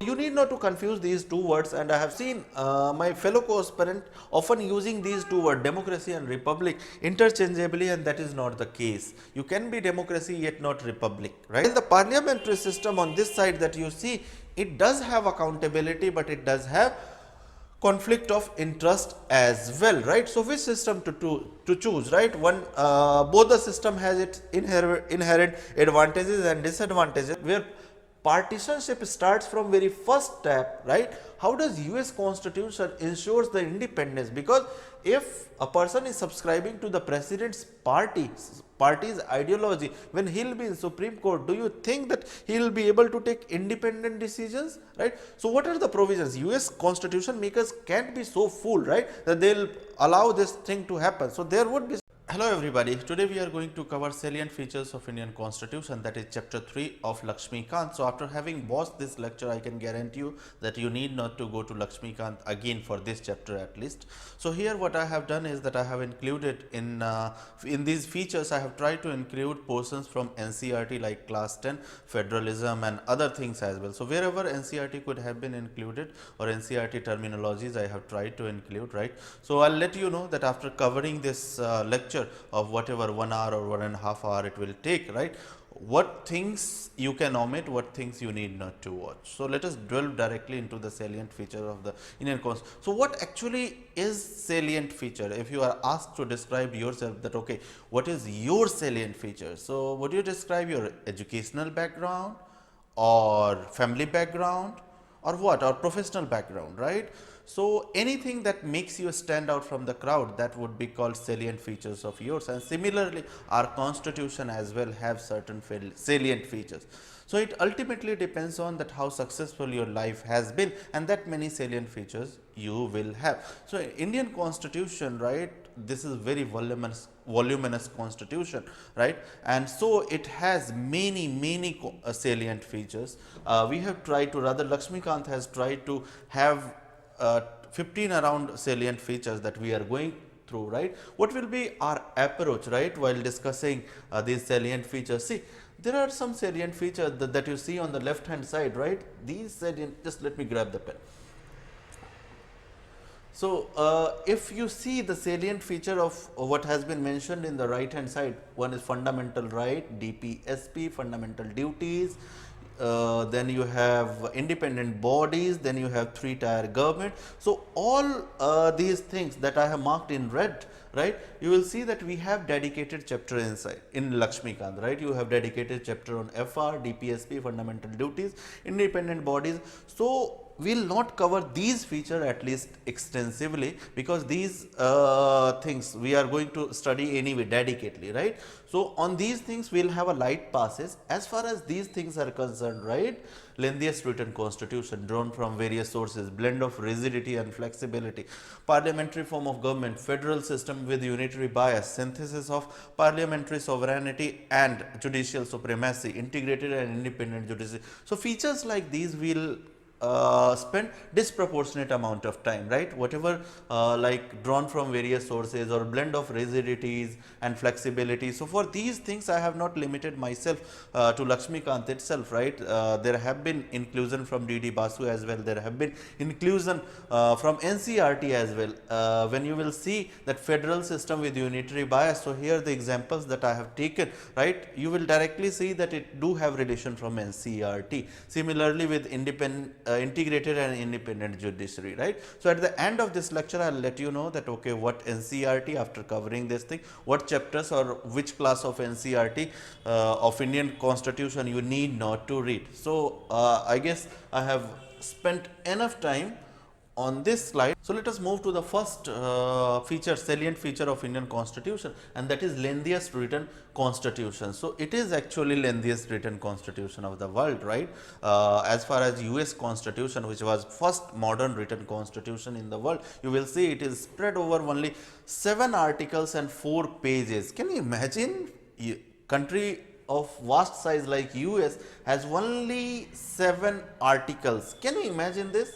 You need not to confuse these two words, and I have seen my fellow co-aspirant often using these two words, democracy and republic, interchangeably, and that is not the case. You can be democracy yet not republic, right? In the parliamentary system on this side that you see, it does have accountability, but it does have conflict of interest as well, right? So which system to choose, right? One, both the system has its inherent advantages and disadvantages, where partisanship starts from very first step, right? How does US constitution ensures the independence? Because if a person is subscribing to the president's party's ideology, when he'll be in Supreme Court, do you think that he'll be able to take independent decisions, right? So what are the provisions? US constitution makers can't be so fool, right, that they'll allow this thing to happen. So there would be. Hello everybody, today we are going to cover salient features of Indian constitution, that is chapter 3 of Lakshmikant. So after having watched this lecture, I can guarantee you that you need not to go to Lakshmikant again for this chapter at least. So here what I have done is that I have included in these features, I have tried to include portions from NCERT like class 10, federalism and other things as well. So wherever NCERT could have been included or NCERT terminologies, I have tried to include, right? So I'll let you know that after covering this lecture of whatever 1 hour or 1.5 hours it will take, right, what things you can omit, what things you need not to watch. So let us delve directly into the salient feature of the Indian Constitution. So what actually is salient feature? If you are asked to describe yourself that, okay, what is your salient feature? So would you describe your educational background or family background or what, or professional background, right? So anything that makes you stand out from the crowd, that would be called salient features of yours. And similarly, our constitution as well have certain salient features. So it ultimately depends on that how successful your life has been, and that many salient features you will have. So Indian constitution, right, this is very voluminous constitution, right, and so it has many salient features. We have tried to, rather Lakshmikant has tried to have 15 around salient features that we are going through, right? What will be our approach, right, while discussing these salient features? See, there are some salient features that you see on the left hand side, right? These salient, just let me grab the pen. So if you see the salient feature of what has been mentioned in the right hand side, one is fundamental right, DPSP, fundamental duties, then you have independent bodies, then you have 3-tier government. So all these things that I have marked in red, right, you will see that we have dedicated chapter inside in Lakshmikant, right? You have dedicated chapter on FR, DPSP, fundamental duties, independent bodies. So we will not cover these features at least extensively, because these things we are going to study anyway dedicatedly, right? So on these things we will have a light passes. As far as these things are concerned, right, lengthiest written constitution drawn from various sources, blend of rigidity and flexibility, parliamentary form of government, federal system with unitary bias, synthesis of parliamentary sovereignty and judicial supremacy, integrated and independent judiciary. So features like these will spend disproportionate amount of time, right? Whatever like drawn from various sources or blend of rigidities and flexibility. So for these things I have not limited myself to Lakshmikant itself, right? There have been inclusion from D.D. Basu as well. There have been inclusion from NCERT as well. When you will see that federal system with unitary bias, so here the examples that I have taken, right, you will directly see that it do have relation from NCERT. Similarly with integrated and independent judiciary, right? So at the end of this lecture I'll let you know that, okay, what NCERT, after covering this thing, what chapters or which class of NCERT of Indian constitution you need not to read. So I guess I have spent enough time on this slide. So let us move to the first salient feature of Indian constitution, and that is lengthiest written constitution. So it is actually lengthiest written constitution of the world, right? As far as US constitution, which was first modern written constitution in the world, you will see it is spread over only 7 articles and 4 pages. Can you imagine? Country of vast size like US has only 7 articles. Can you imagine this?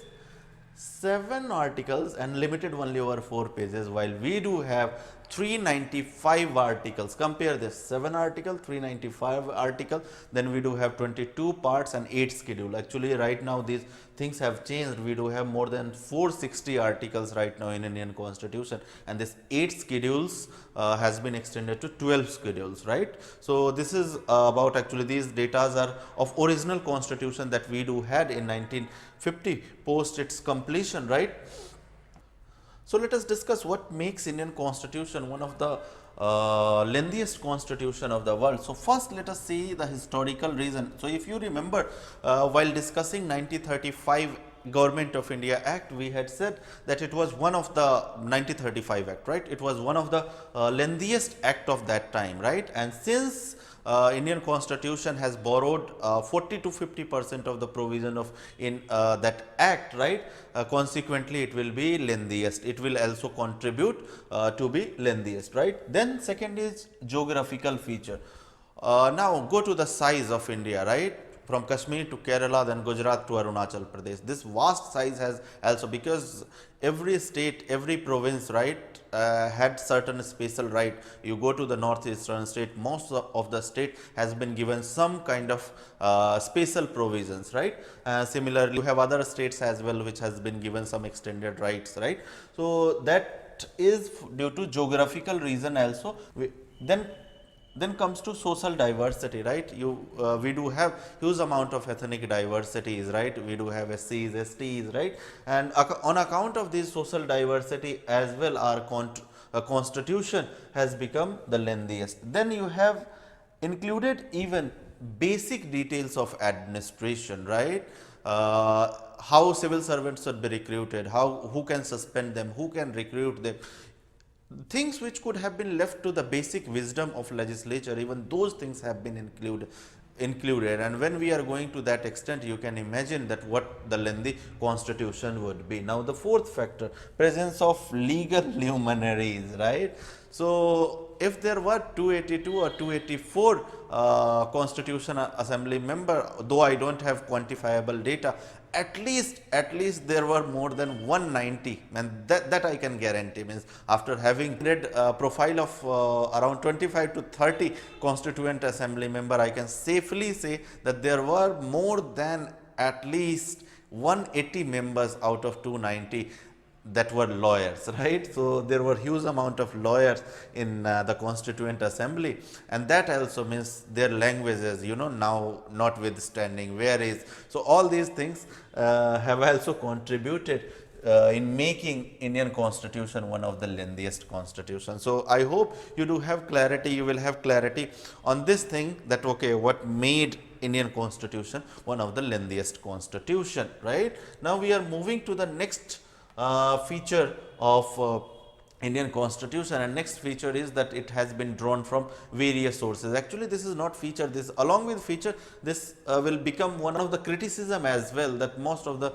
7 articles and limited only over 4 pages, while we do have 395 articles. Compare this, 7 article, 395 article, then we do have 22 parts and 8 schedule. Actually right now these things have changed. We do have more than 460 articles right now in Indian Constitution, and this 8 schedules has been extended to 12 schedules, right? So this is about, actually these datas are of original constitution that we do had in 1950 post its completion, right? So let us discuss what makes Indian Constitution one of the lengthiest constitution of the world. So first let us see the historical reason. So if you remember, while discussing 1935 Government of India Act, we had said that it was one of the 1935 Act, right? It was one of the lengthiest act of that time, right? And since Indian Constitution has borrowed 40 to 50% of the provision of in that act, right? Consequently, it will be lengthiest. It will also contribute to be lengthiest, right? Then second is geographical feature. Now go to the size of India, right? From Kashmir to Kerala, then Gujarat to Arunachal Pradesh. This vast size has also, because every state, every province, right, had certain special right. You go to the northeastern state, most of the state has been given some kind of special provisions, right? Similarly, you have other states as well which has been given some extended rights, right? So that is due to geographical reason also. Then comes to social diversity, right? We do have huge amount of ethnic diversities, right? We do have SCs, STs, right? And on account of this social diversity as well, our constitution has become the lengthiest. Then you have included even basic details of administration, right? How civil servants should be recruited, who can suspend them, who can recruit them. Things which could have been left to the basic wisdom of legislature, even those things have been included, and when we are going to that extent, you can imagine that what the lengthy constitution would be. Now the fourth factor, presence of legal luminaries, right? So if there were 282 or 284 Constitution Assembly member, though I don't have quantifiable data, at least there were more than 190, and that I can guarantee. Means after having read profile of around 25 to 30 Constituent Assembly member, I can safely say that there were more than at least 180 members out of 290 that were lawyers, right? So there were huge amount of lawyers in the Constituent Assembly, and that also means their languages, now notwithstanding, where is, so all these things have also contributed in making Indian Constitution one of the lengthiest constitutions. So I hope you do have clarity, you will have clarity on this thing, that okay, what made Indian Constitution one of the lengthiest constitution, right? Now we are moving to the next feature of Indian Constitution, and next feature is that it has been drawn from various sources. Actually this is not feature, this along with feature, this will become one of the criticism as well, that most of the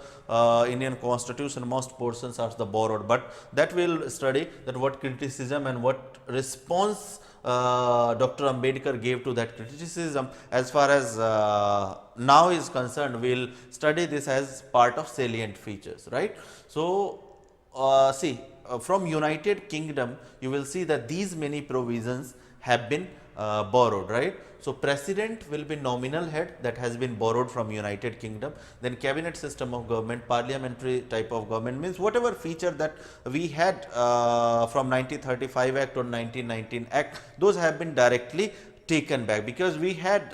Indian Constitution, most portions are the borrowed, but that will study that what criticism and what response Dr. Ambedkar gave to that criticism. As far as now is concerned, we will study this as part of salient features, right? So see, from United Kingdom, you will see that these many provisions have been borrowed, right? So president will be nominal head, that has been borrowed from United Kingdom. Then cabinet system of government, parliamentary type of government, means whatever feature that we had from 1935 Act or 1919 Act, those have been directly taken back, because we had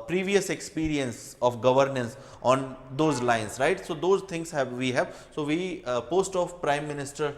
previous experience of governance on those lines, right? So those things we have. So we post of prime minister,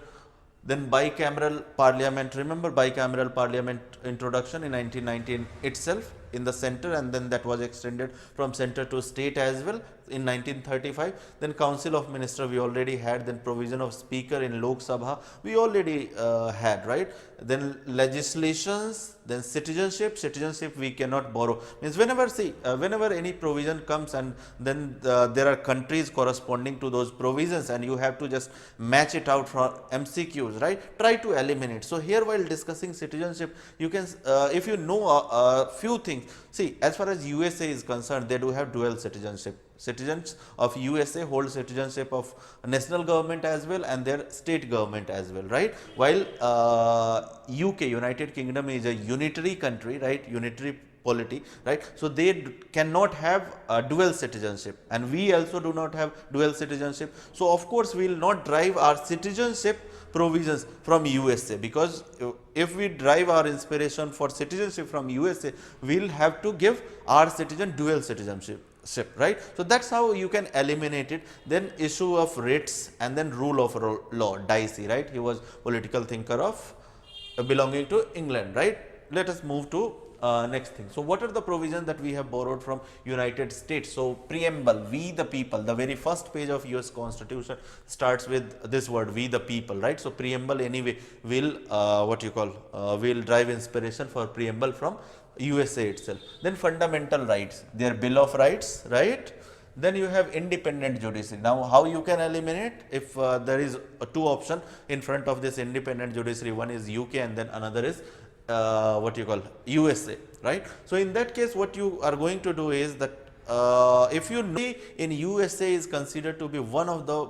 then bicameral parliament, remember bicameral parliament introduction in 1919 itself in the center, and then that was extended from center to state as well in 1935. Then council of minister we already had, then provision of speaker in Lok Sabha we already had, right? Then legislations, then citizenship we cannot borrow, means whenever any provision comes, and then there are countries corresponding to those provisions, and you have to just match it out for MCQs, right? Try to eliminate. So here while discussing citizenship, you can if you know a few things, see, as far as USA is concerned, they do have dual citizenship. Citizens of USA hold citizenship of national government as well and their state government as well, right? While UK, United Kingdom, is a unitary country, right? Unitary polity, right? So they cannot have dual citizenship, and we also do not have dual citizenship. So of course we will not derive our citizenship provisions from USA, because if we derive our inspiration for citizenship from USA, we will have to give our citizen dual citizenship, right? So that's how you can eliminate it. Then issue of writs, and then rule of law. Dicey, right? He was political thinker of belonging to England, right? Let us move to next thing. So what are the provisions that we have borrowed from United States? So preamble, we the people, the very first page of US Constitution starts with this word, we the people, right? So preamble anyway will will drive inspiration for preamble from USA itself. Then fundamental rights, their Bill of Rights, right? Then you have independent judiciary. Now how you can eliminate? If there is two options in front of this independent judiciary, one is UK and then another is USA, right? So in that case, what you are going to do is that if you know in USA is considered to be one of the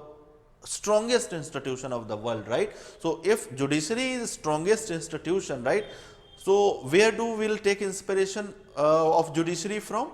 strongest institution of the world, right? So if judiciary is strongest institution, right? So where do we'll take inspiration of judiciary from?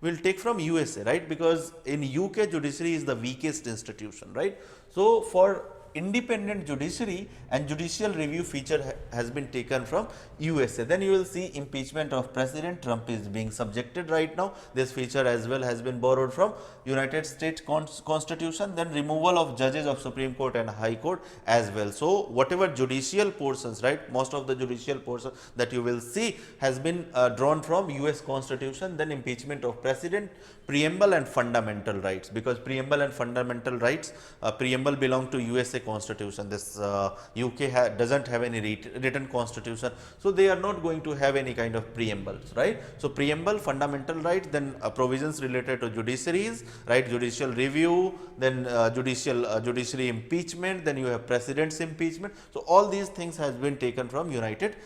We'll take from USA, right? Because in UK judiciary is the weakest institution, right? So for independent judiciary and judicial review feature has been taken from USA. Then you will see impeachment of president. Trump is being subjected right now. This feature as well has been borrowed from United States Constitution. Then removal of judges of Supreme Court and High Court as well. So whatever judicial portions, right, most of the judicial portion that you will see has been drawn from US Constitution. Then impeachment of president, preamble and fundamental rights, because preamble and fundamental rights, preamble belong to USA Constitution. This UK doesn't have any written constitution, so they are not going to have any kind of preambles, right? So preamble, fundamental rights, then provisions related to judiciaries, right? Judicial review, then judiciary impeachment, then you have president's impeachment. So all these things has been taken from United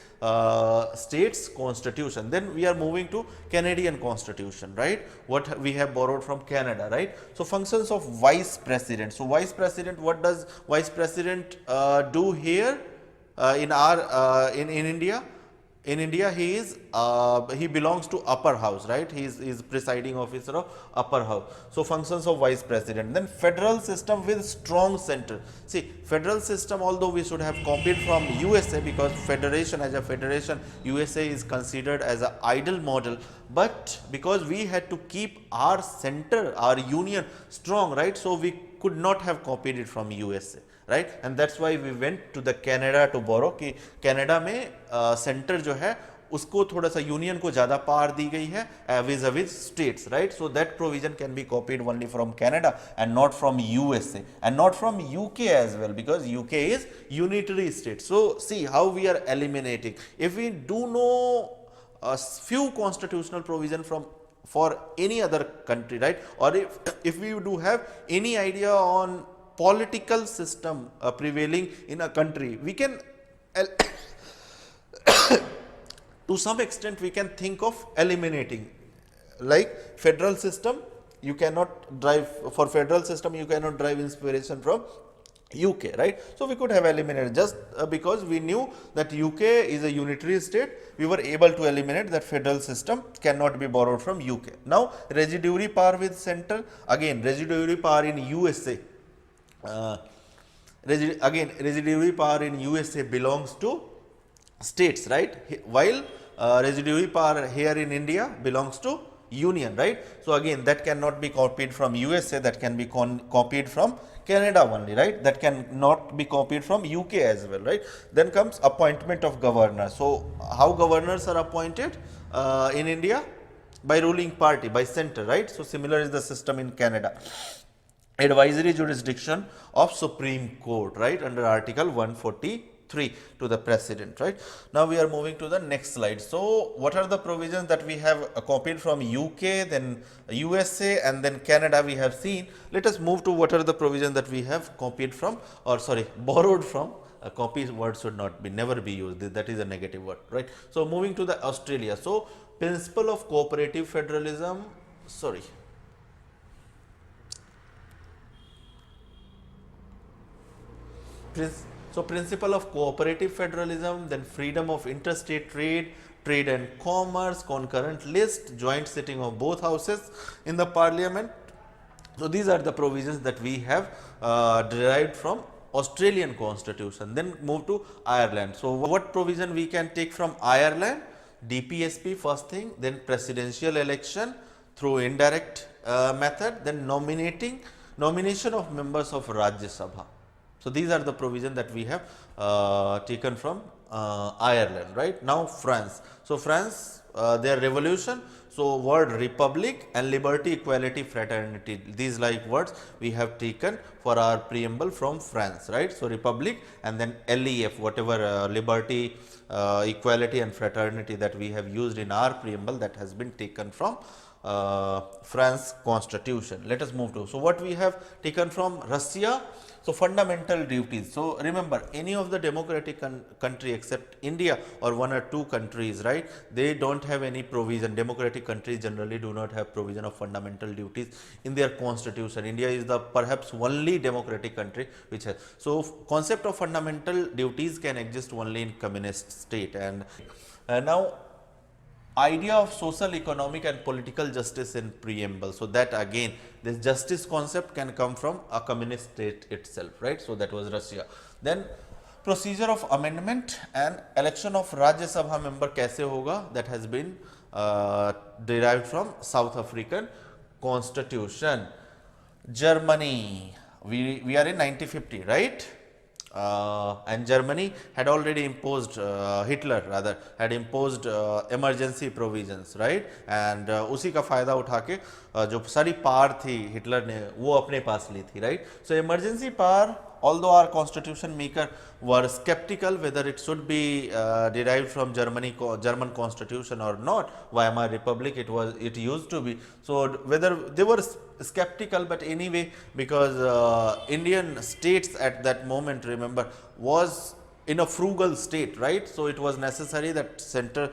States Constitution. Then we are moving to Canadian Constitution, right? What we have borrowed from Canada, right? So functions of vice president. So vice president, what does vice president do here in India? In India, he belongs to upper house, right? He is presiding officer of upper house. So functions of vice president. Then federal system with strong center. See, federal system, although we should have copied from USA, because federation, as a federation, USA is considered as an ideal model, but because we had to keep our center, our union strong, right? So we could not have copied it from USA, right? And that's why we went to the Canada to borrow कि Canada में centre जो है उसको थोड़ा सा union को ज़्यादा power दी गई है vis-a-vis states, right? So that provision can be copied only from Canada and not from USA and not from UK as well, because UK is unitary state. So see how we are eliminating. If we do know a few constitutional provision for any other country, right? Or if we do have any idea on political system prevailing in a country, we can to some extent we can think of eliminating. Like federal system, you cannot drive, for federal system you cannot drive inspiration from UK, right? So we could have eliminated just because we knew that UK is a unitary state, we were able to eliminate that federal system cannot be borrowed from UK. Now residuary power with center, again residuary power in USA, residuary power in USA belongs to states, right? While residuary power here in India belongs to union, right? So again that cannot be copied from USA, that can be copied from Canada only, right? That can not be copied from UK as well, right? Then comes appointment of governor. So how governors are appointed in India? By ruling party, by center, right? So similar is the system in Canada. Advisory jurisdiction of Supreme Court, right, under Article 143 to the President, right. Now we are moving to the next slide. So what are the provisions that we have copied from UK, then USA and then Canada we have seen. Let us move to what are the provisions that we have copied from, or sorry, borrowed from. A copy word should never be used, that is a negative word, right. So moving to the Australia. So principle of cooperative federalism, sorry, So principle of cooperative federalism, then freedom of interstate trade, trade and commerce, concurrent list, joint sitting of both houses in the parliament. So these are the provisions that we have derived from Australian constitution. Then move to Ireland. So what provision we can take from Ireland? DPSP first thing, then presidential election through indirect method, then nomination of members of Rajya Sabha. So these are the provisions that we have taken from Ireland, right? Now France. So France, their revolution. So word republic and liberty, equality, fraternity. These like words we have taken for our preamble from France, right? So republic and then LEF, whatever liberty, equality and fraternity that we have used in our preamble, that has been taken from France constitution. Let us move to, so what we have taken from Russia. So fundamental duties. So remember, any of the democratic country except India or one or two countries, right, they don't have any provision. Democratic countries generally do not have provision of fundamental duties in their constitution. India is the perhaps only democratic country which has. So concept of fundamental duties can exist only in communist state. And now idea of social, economic and political justice in preamble. So that again, this justice concept can come from a communist state itself, right? So that was Russia. Then procedure of amendment and election of Rajya Sabha member kaise hoga, that has been derived from South African constitution. Germany, we are in 1950, right? And Germany had already imposed, Hitler rather had imposed emergency provisions, right? And उसी का फायदा उठा के जो सारी power थी Hitler ने वो अपने पास ली थी, right? So emergency power, although our constitution maker were skeptical whether it should be derived from German constitution or not, Weimar Republic it used to be. So whether they were skeptical, but anyway, because Indian states at that moment, remember, was in a frugal state, right? So it was necessary that center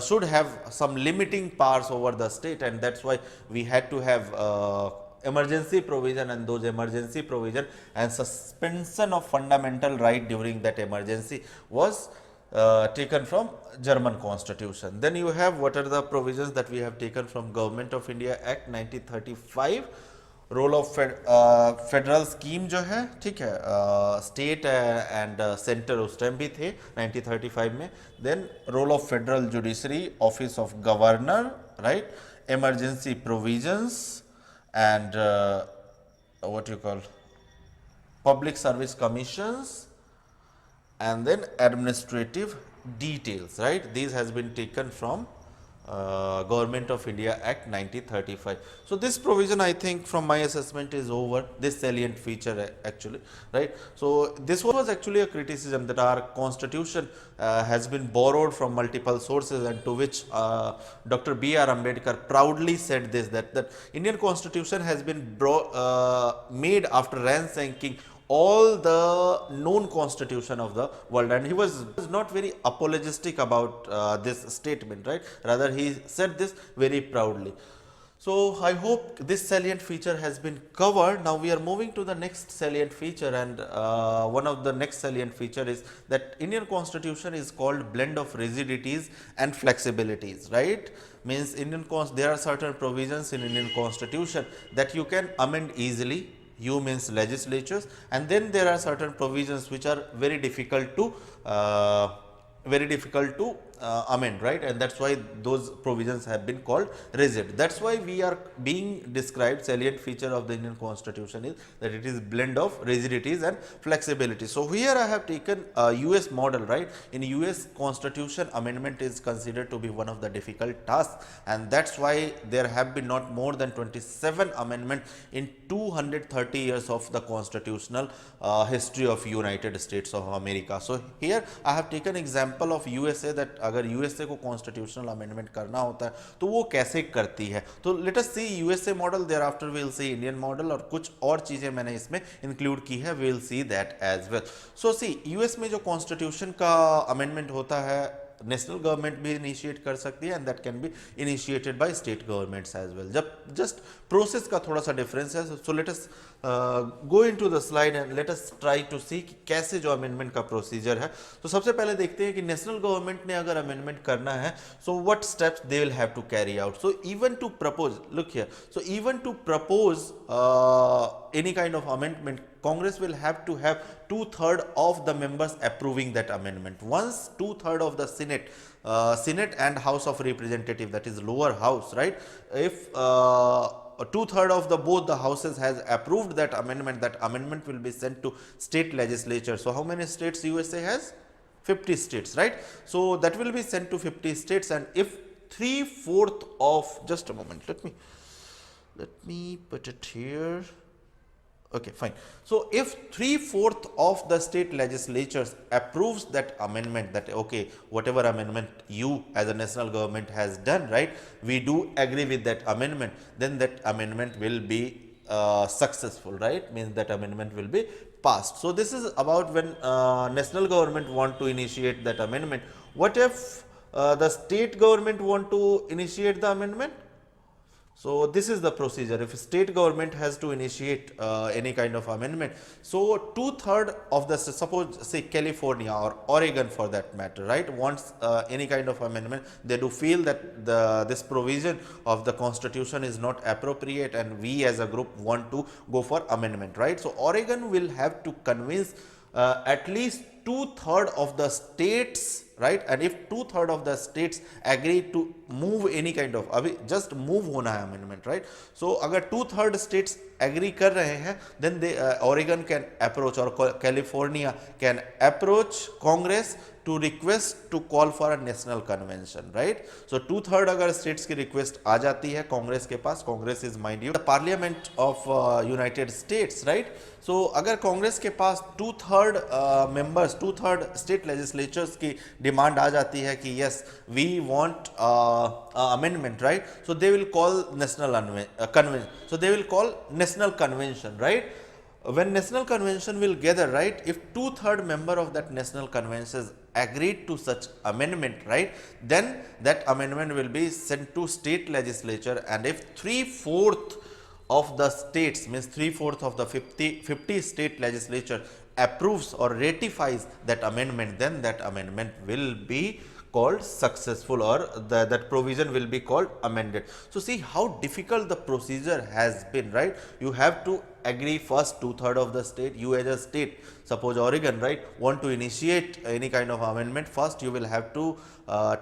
should have some limiting powers over the state, and that's why we had to have emergency provision, and those emergency provision and suspension of fundamental right during that emergency was taken from German constitution. Then you have what are the provisions that we have taken from Government of India Act 1935. Role of federal scheme जो है, ठीक है, state and centre उस time भी थे 1935 में. Then role of federal judiciary, office of governor, right, emergency provisions and what you call public service commissions, and then administrative details, right? These has been taken from Government of India Act 1935. So this provision, I think from my assessment, is over, this salient feature actually, right? So this was actually a criticism that our constitution has been borrowed from multiple sources, and to which Dr. B.R. Ambedkar proudly said this, that Indian constitution has been made after ransacking all the known constitution of the world, and he was not very apologetic about this statement, right? Rather, he said this very proudly. So I hope this salient feature has been covered. Now we are moving to the next salient feature, and one of the next salient feature is that Indian constitution is called blend of rigidities and flexibilities, right? Means there are certain provisions in Indian constitution that you can amend easily. You means legislatures, and then there are certain provisions which are very difficult to amend, right? And that's why those provisions have been called rigid. That's why we are being described, salient feature of the Indian constitution is that it is blend of rigidities and flexibility. So here I have taken a US model, right? In US constitution, amendment is considered to be one of the difficult tasks, and that's why there have been not more than 27 amendments in 230 years of the constitutional history of United States of America. So here I have taken example of USA, that अगर USA को constitutional amendment करना होता है तो वो कैसे करती है. तो let us see USA model, thereafter we will see Indian model, और कुछ और चीजें मैंने इसमें इंक्लूड की है, we will see that as well. So see US में जो कॉन्स्टिट्यूशन का अमेंडमेंट होता है, नेशनल गवर्नमेंट भी इनिशिएट कर सकती है and that can be initiated by state governments as well. जब जस्ट प्रोसेस का थोड़ा सा डिफरेंस है. So let us go into the slide and let us try to see कि कैसे जो अमेंडमेंट का प्रोसीजर है. तो सबसे पहले देखते हैं कि नेशनल गवर्नमेंट ने अगर अमेंडमेंट करना है, so what steps they will have to carry out. So even to propose, look here, so even to propose any kind of amendment, Congress will have to have 2/3 of the members approving that amendment. Once 2/3 of the Senate and House of Representative, that is lower house, right? If 2/3 of the both the houses has approved that amendment will be sent to state legislature. So how many states USA has? 50 states, right? So that will be sent to 50 states, and if 3/4 of, just a moment, let me put it here. Okay, fine. So if 3/4 of the state legislatures approves that amendment, that okay, whatever amendment you as a national government has done, right, we do agree with that amendment, then that amendment will be successful, right? Means that amendment will be passed. So this is about when national government want to initiate that amendment. What if the state government want to initiate the amendment? So this is the procedure. If state government has to initiate any kind of amendment, so 2/3 of the, suppose say California or Oregon for that matter, right, wants any kind of amendment, they do feel that this provision of the constitution is not appropriate and we as a group want to go for amendment, right. So Oregon will have to convince at least 2/3 of the states, right, and if 2/3 of the states agree to move any kind of, अभी just move होना है amendment, right. So अगर 2/3 states agree कर रहे हैं, then they Oregon can approach or California can approach Congress to request to call for a national convention, right. So 2/3 अगर states की request आ जाती है कांग्रेस के पास, Congress is mind you the parliament of United States, right. So अगर कांग्रेस के पास 2/3 members, 2/3 state legislatures की demand आ जाती है कि yes we want amendment, right. So they will call national convention. So they will call national convention, right. When national convention will gather, right, if 2/3 member of that national convention agreed to such amendment, right, then that amendment will be sent to state legislature, and if 3/4 of the states, means 3/4 of the 50 state legislature approves or ratifies that amendment, then that amendment will be called successful, or that provision will be called amended. So see how difficult the procedure has been, right. You have to agree first 2/3 of the state. You as a state, suppose Oregon, right, want to initiate any kind of amendment, first you will have to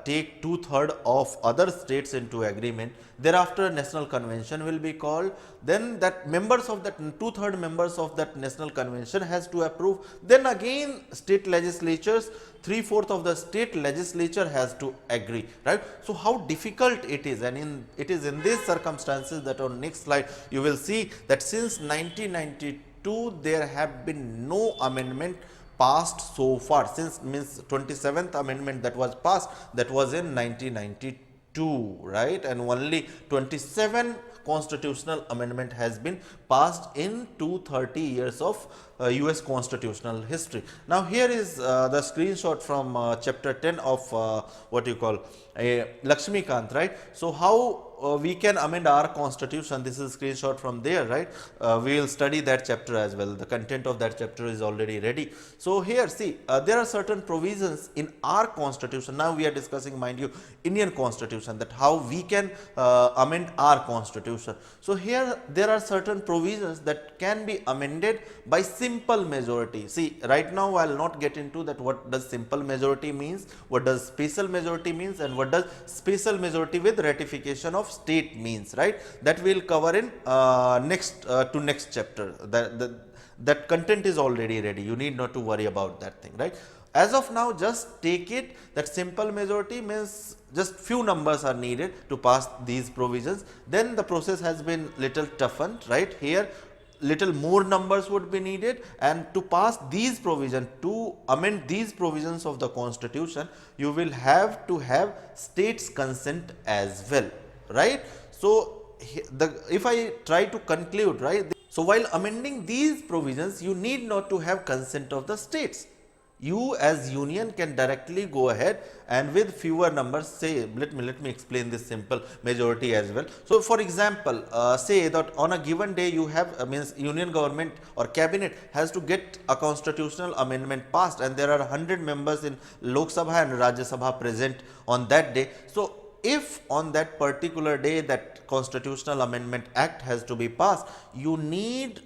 take 2/3 of other states into agreement. Thereafter national convention will be called, then that members of that 2/3 members of that national convention has to approve, then again state legislatures, 3/4 of the state legislature has to agree, right. So how difficult it is, and it is in these circumstances that on next slide you will see that since 1992 there have been no amendment passed so far. Since means 27th amendment that was passed, that was in 1992, right, and only 27 constitutional amendment has been passed in 230 years of US constitutional history. Now here is the screenshot from chapter 10 of what you call Lakshmikant, right. So how we can amend our constitution, this is screenshot from there, right. We will study that chapter as well. The content of that chapter is already ready. So here see there are certain provisions in our constitution. Now we are discussing, mind you, Indian constitution, that how we can amend our constitution. So here there are certain provisions that can be amended by simple majority. See right now I will not get into that what does simple majority means, what does special majority means, and what does special majority with ratification of state means, right. That we will cover in next chapter. That content is already ready, you need not to worry about that thing, right. As of now just take it that simple majority means just few numbers are needed to pass these provisions. Then the process has been little toughened, right. Here little more numbers would be needed, and to pass these provisions, to amend these provisions of the constitution, you will have to have states consent as well, right. So if I try to conclude, right, so while amending these provisions you need not to have consent of the states, you as union can directly go ahead and with fewer numbers say, let me explain this simple majority as well. So for example, say that on a given day you have means union government or cabinet has to get a constitutional amendment passed, and there are 100 members in Lok Sabha and Rajya Sabha present on that day. So if on that particular day that constitutional amendment act has to be passed, you need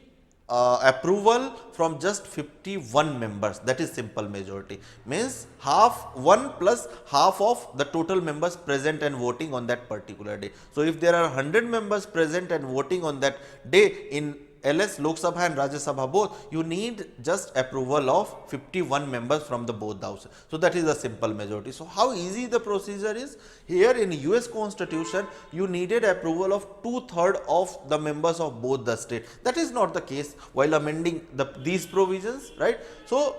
approval from just 51 members. That is simple majority, means half, 1 plus half of the total members present and voting on that particular day. So if there are 100 members present and voting on that day in LS, Lok Sabha and Rajya Sabha both, you need just approval of 51 members from the both the houses. So that is a simple majority. So how easy the procedure is? Here in US Constitution, you needed approval of 2/3 of the members of both the state. That is not the case while amending these provisions, right? So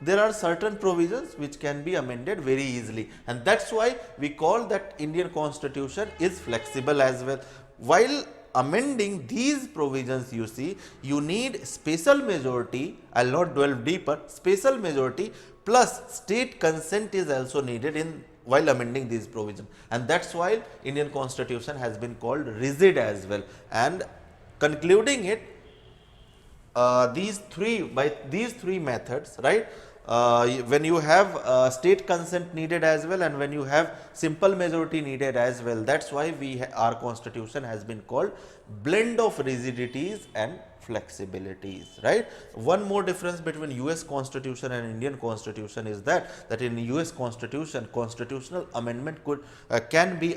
there are certain provisions which can be amended very easily, and that's why we call that Indian Constitution is flexible as well. While amending these provisions, you see, you need special majority. I'll not delve deeper. Special majority plus state consent is also needed in while amending these provisions, and that's why Indian Constitution has been called rigid as well. And concluding it, these three methods, right? When you have state consent needed as well, and when you have simple majority needed as well, that's why our constitution has been called blend of rigidities and flexibilities, right? One more difference between US Constitution and Indian Constitution is that in US Constitution, constitutional amendment can be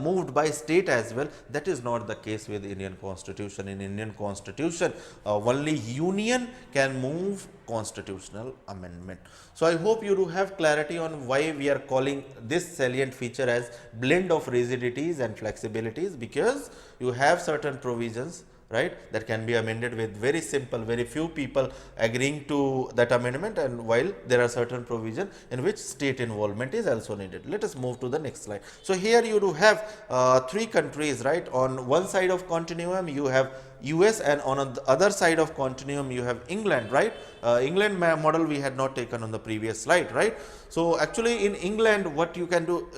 moved by state as well. That is not the case with Indian Constitution. In Indian Constitution, only union can move constitutional amendment. So I hope you do have clarity on why we are calling this salient feature as blend of rigidities and flexibilities, because you have certain provisions, right, that can be amended with very simple, very few people agreeing to that amendment, and while there are certain provision in which state involvement is also needed. Let us move to the next slide. So here you do have three countries, right? On one side of continuum you have US, and on the other side of continuum you have England, right? England model we had not taken on the previous slide, right? So actually in England, what you can do,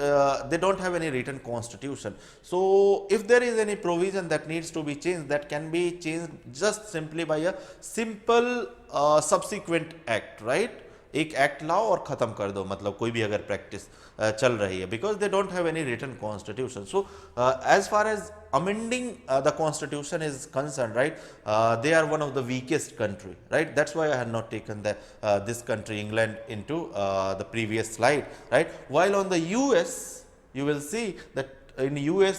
they don't have any written constitution. So if there is any provision that needs to be changed, that can be changed just simply by a simple subsequent act, right? एक act लाओ और ख़त्म कर दो, मतलब कोई भी अगर प्रैक्टिस चल रही है, because they don't have any written constitution. So as far as amending the constitution is concerned, right, they are one of the weakest country, right? That's why I had not taken this country England into the previous slide, right? While on the US, you will see that in US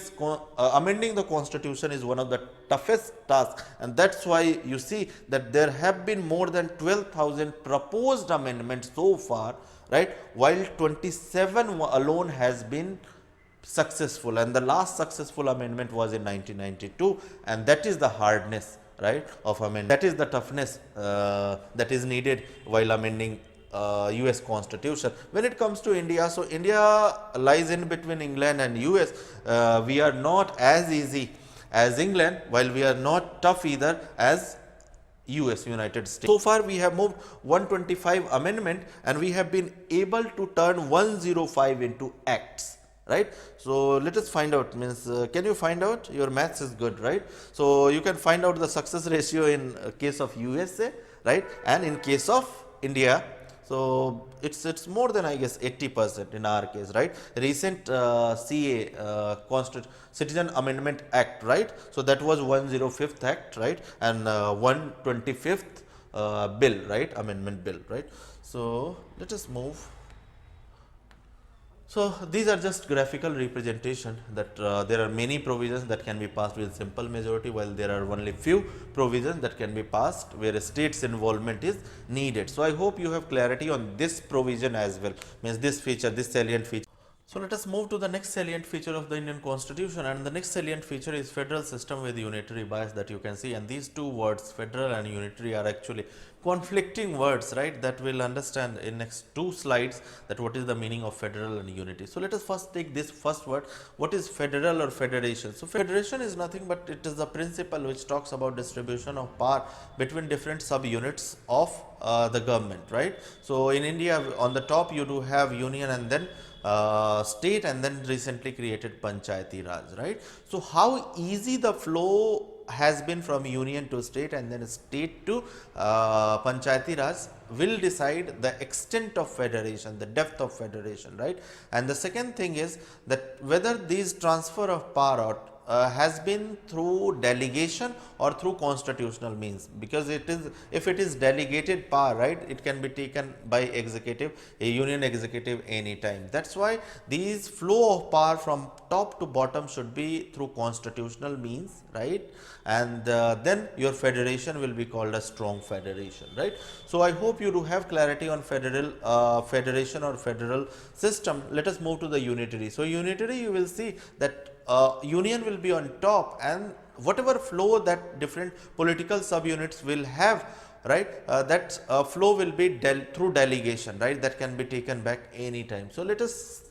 amending the constitution is one of the toughest tasks, and that's why you see that there have been more than 12,000 proposed amendments so far, right, while 27 alone has been successful, and the last successful amendment was in 1992, and that is the hardness, right, of amendment. That is the toughness that is needed while amending US Constitution. When it comes to India, so India lies in between England and US. We are not as easy as England, while we are not tough either as US, United States. So far we have moved 125 amendment, and we have been able to turn 105 into acts, right? So let us find out, means can you find out? Your maths is good, right? So you can find out the success ratio in case of USA, right, and in case of India. So it's more than, I guess, 80% in our case, right? Recent CA Citizen Amendment Act, right? So that was 105th Act, right, and 125th bill, right, amendment bill, right? So let us move. So these are just graphical representation that there are many provisions that can be passed with simple majority, while there are only few provisions that can be passed where a state's involvement is needed. So I hope you have clarity on this provision as well, means this feature, this salient feature. So let us move to the next salient feature of the Indian Constitution, and the next salient feature is federal system with unitary bias that you can see. And these two words, federal and unitary, are actually conflicting words, right? That we'll understand in next two slides that what is the meaning of federal and unity. So let us first take this first word. What is federal or federation? So federation is nothing but it is the principle which talks about distribution of power between different subunits of the government, right? So in India, on the top you do have union and then state, and then recently created Panchayati Raj, right? So how easy the flow has been from union to state and then state to Panchayati Raj will decide the extent of federation, the depth of federation, right? And the second thing is that whether these transfer of power has been through delegation or through constitutional means, because it is, if it is delegated power, right, it can be taken by executive, a union executive anytime. That's why these flow of power from top to bottom should be through constitutional means, right? And then your federation will be called a strong federation, right? So I hope you do have clarity on federal federation or federal system. Let us move to the unitary. So unitary, you will see that union will be on top, and whatever flow that different political subunits will have, right, that flow will be through delegation, right, that can be taken back anytime. So let us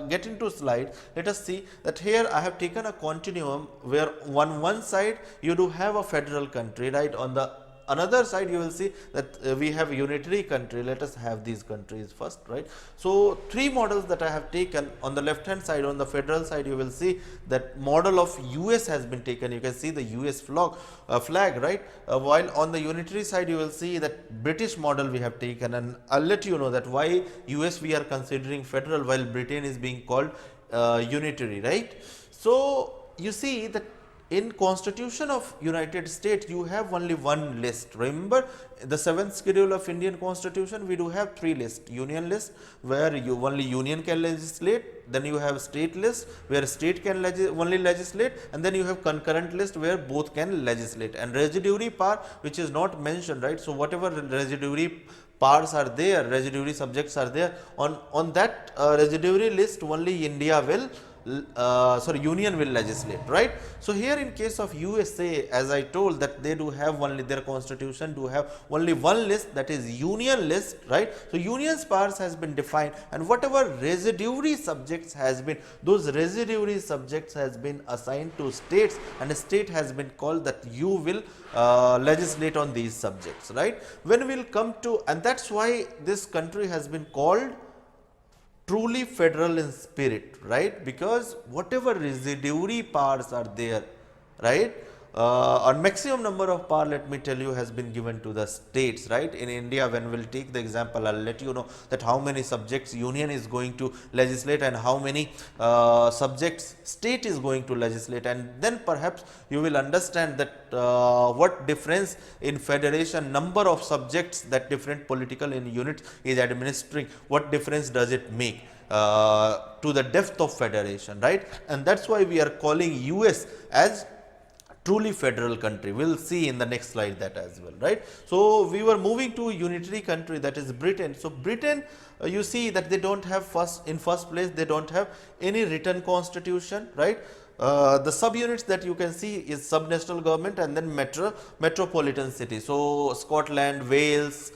get into slide. Let us see that here I have taken a continuum where on one side you do have a federal country, right, on the another side you will see that we have unitary country. Let us have these countries first, right. So three models that I have taken. On the left hand side, on the federal side, you will see that model of US has been taken. You can see the US flag, right, while on the unitary side you will see that British model we have taken, and I'll let you know that why US we are considering federal while Britain is being called unitary, right. So you see that in Constitution of United States you have only one list. Remember the 7th schedule of Indian Constitution, we do have three lists: union list where you only union can legislate, then you have state list where state can only legislate, and then you have concurrent list where both can legislate, and residuary power which is not mentioned, right. So whatever residuary powers are there, residuary subjects are there, on that residuary list only India will union will legislate, right. So here in case of USA, as I told that they do have only, their constitution do have only one list, that is union list, right. So union's powers has been defined, and whatever residuary subjects has been, those residuary subjects has been assigned to states, and a state has been called that you will legislate on these subjects, right. When we will come to, and that's why this country has been called truly federal in spirit, right, because whatever residuary powers are there, right, a maximum number of power, let me tell you, has been given to the states, right. In India, when we'll take the example, I'll let you know that how many subjects union is going to legislate and how many subjects state is going to legislate, and then perhaps you will understand that what difference in federation, number of subjects that different political units is administering, what difference does it make to the depth of federation, right. And that's why we are calling US as truly federal country. We'll see in the next slide that as well, right. So we were moving to unitary country, that is Britain. So Britain, you see that they don't have in first place they don't have any written constitution, right. The subunits that you can see is subnational government and then metropolitan city. So Scotland, Wales,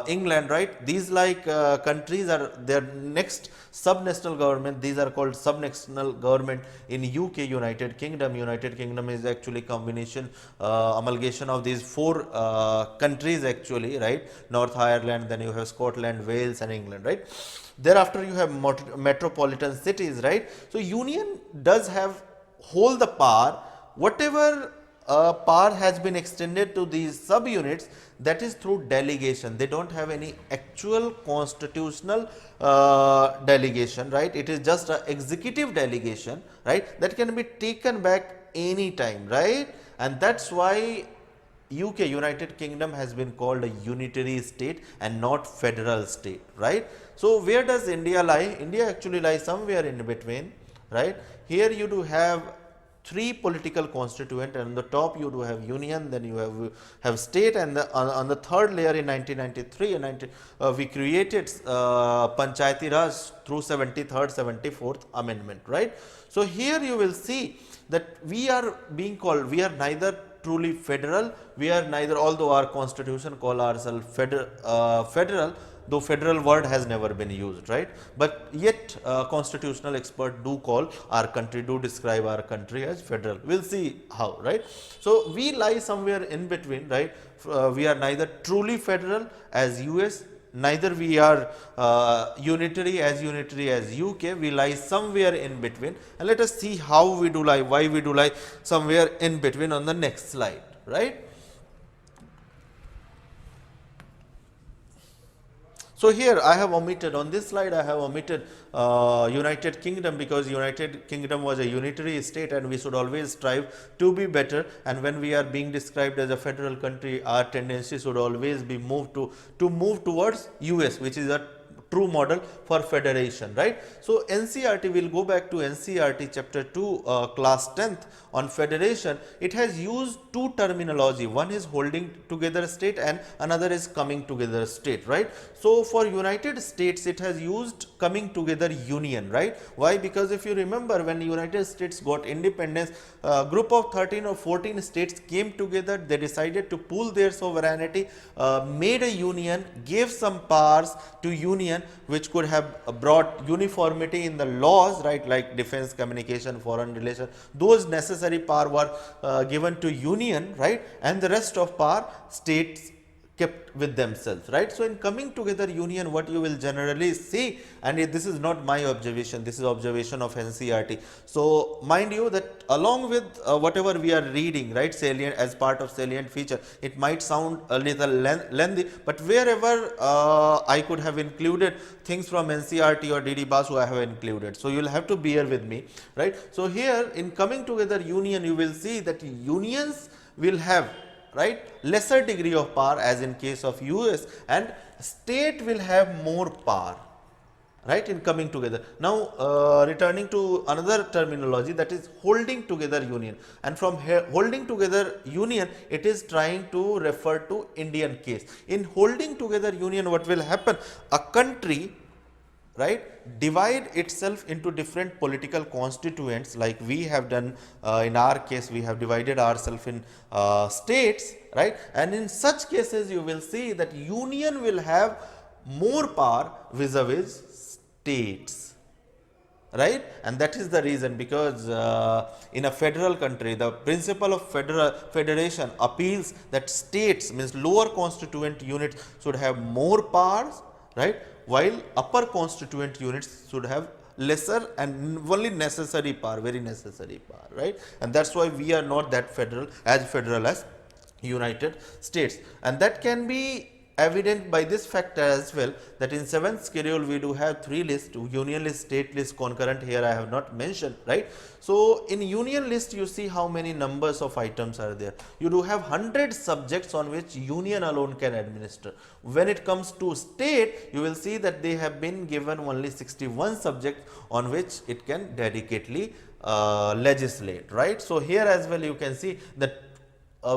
England, right, these like countries are their next subnational government. These are called subnational government. In UK, United Kingdom is actually combination amalgamation of these four countries actually, right. North Ireland, then you have Scotland, Wales and England, right. Thereafter you have metropolitan cities, right. So union does have hold the power, whatever power has been extended to these subunits, that is through delegation. They don't have any actual constitutional delegation, right. It is just an executive delegation, right, that can be taken back anytime, right. And that's why UK, United Kingdom, has been called a unitary state and not federal state, right. So where does India lie? India actually lies somewhere in between, right. Here you do have three political constituent, and on the top you do have union, then you have state, and on the third layer in 1993 and we created Panchayati Raj through 73rd 74th amendment, right? So here you will see that we are being called, we are neither truly federal, we are neither, although our constitution call ourselves federal, though federal word has never been used, right? But yet constitutional expert do call our country, do describe our country as federal. We'll see how, right? So we lie somewhere in between, right? We are neither truly federal as US, neither we are unitary as UK, we lie somewhere in between, and let us see how we do lie, why we do lie somewhere in between on the next slide, right? So here I have omitted, on this slide I have omitted United Kingdom, because United Kingdom was a unitary state and we should always strive to be better, and when we are being described as a federal country, our tendency should always be to move towards US, which is a true model for federation, right? So NCERT, will go back to NCERT chapter 2 class 10th on federation. It has used two terminology, one is holding together state and another is coming together state, right? So for United States it has used coming together union, right? Why? Because if you remember, when United States got independence, a group of 13 or 14 states came together, they decided to pool their sovereignty, made a union, gave some powers to union which could have brought uniformity in the laws, right, like defense, communication, foreign relations. Those necessary power were given to union, right, and the rest of power states kept with themselves, right? So in coming together union, what you will generally see, and this is not my observation, this is observation of NCERT. So mind you that along with whatever we are reading, right, salient, as part of salient feature, it might sound a little lengthy, but wherever I could have included things from NCERT or DD Basu, I have included. So you will have to bear with me, right? So here in coming together union, you will see that unions will have, right, lesser degree of power as in case of US, and state will have more power, right, in coming together. Now returning to another terminology, that is holding together union, and from here holding together union, it is trying to refer to Indian case. In holding together union, what will happen, a country, right, divide itself into different political constituents, like we have done in our case, we have divided ourselves in states, right, and in such cases you will see that union will have more power vis-a-vis states, right, and that is the reason, because in a federal country, the principle of federation appeals that states, means lower constituent units, should have more powers, right, while upper constituent units should have lesser and only necessary power, very necessary power, right, and that's why we are not that federal as United States, and that can be evident by this factor as well, that in 7th schedule we do have 3 lists, union list, state list, concurrent, here I have not mentioned, right. So in union list you see how many numbers of items are there. You do have 100 subjects on which union alone can administer. When it comes to state, you will see that they have been given only 61 subjects on which it can dedicatedly legislate, right. So here as well you can see that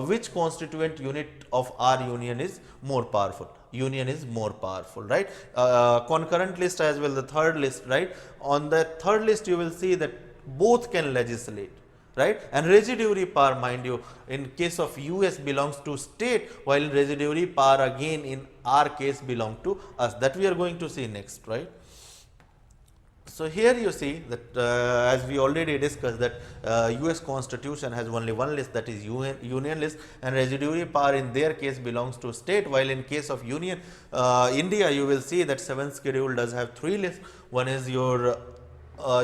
which constituent unit of our union is more powerful. Union is more powerful, right. Concurrent list as well, the third list, right. On the third list you will see that both can legislate, right, and residuary power, mind you, in case of US belongs to state, while residuary power again in our case belong to us. That we are going to see next, right. So here you see that as we already discussed, that US constitution has only one list, that is union list, and residuary power in their case belongs to state, while in case of union India, you will see that 7th schedule does have 3 lists. One is your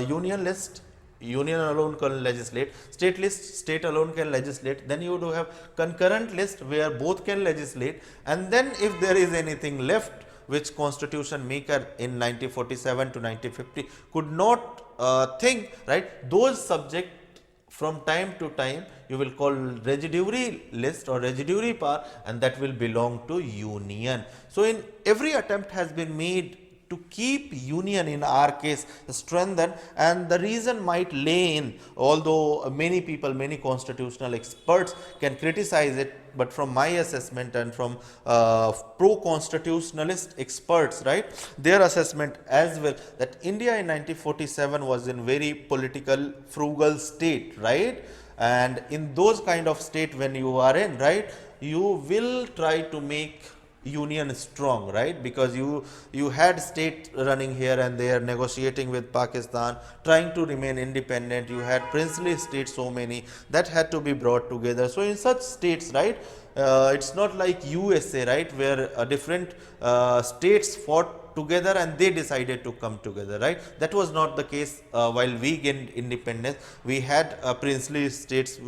union list, union alone can legislate, state list, state alone can legislate, then you do have concurrent list where both can legislate, and then if there is anything left which constitution maker in 1947 to 1950 could not think, right, those subject from time to time you will call residuary list or residuary power, and that will belong to union. So in every attempt has been made to keep union in our case strengthened, and the reason might lay in, although many people, many constitutional experts can criticize it, but from my assessment and from pro-constitutionalist experts, right, their assessment as well, that India in 1947 was in very political frugal state, right, and in those kind of state when you are in, right, you will try to make union strong, right, because you had state running here and there negotiating with Pakistan, trying to remain independent, you had princely states, so many that had to be brought together. So in such states, right, it's not like USA, right, where different states fought together and they decided to come together, right. That was not the case while we gained independence. We had princely states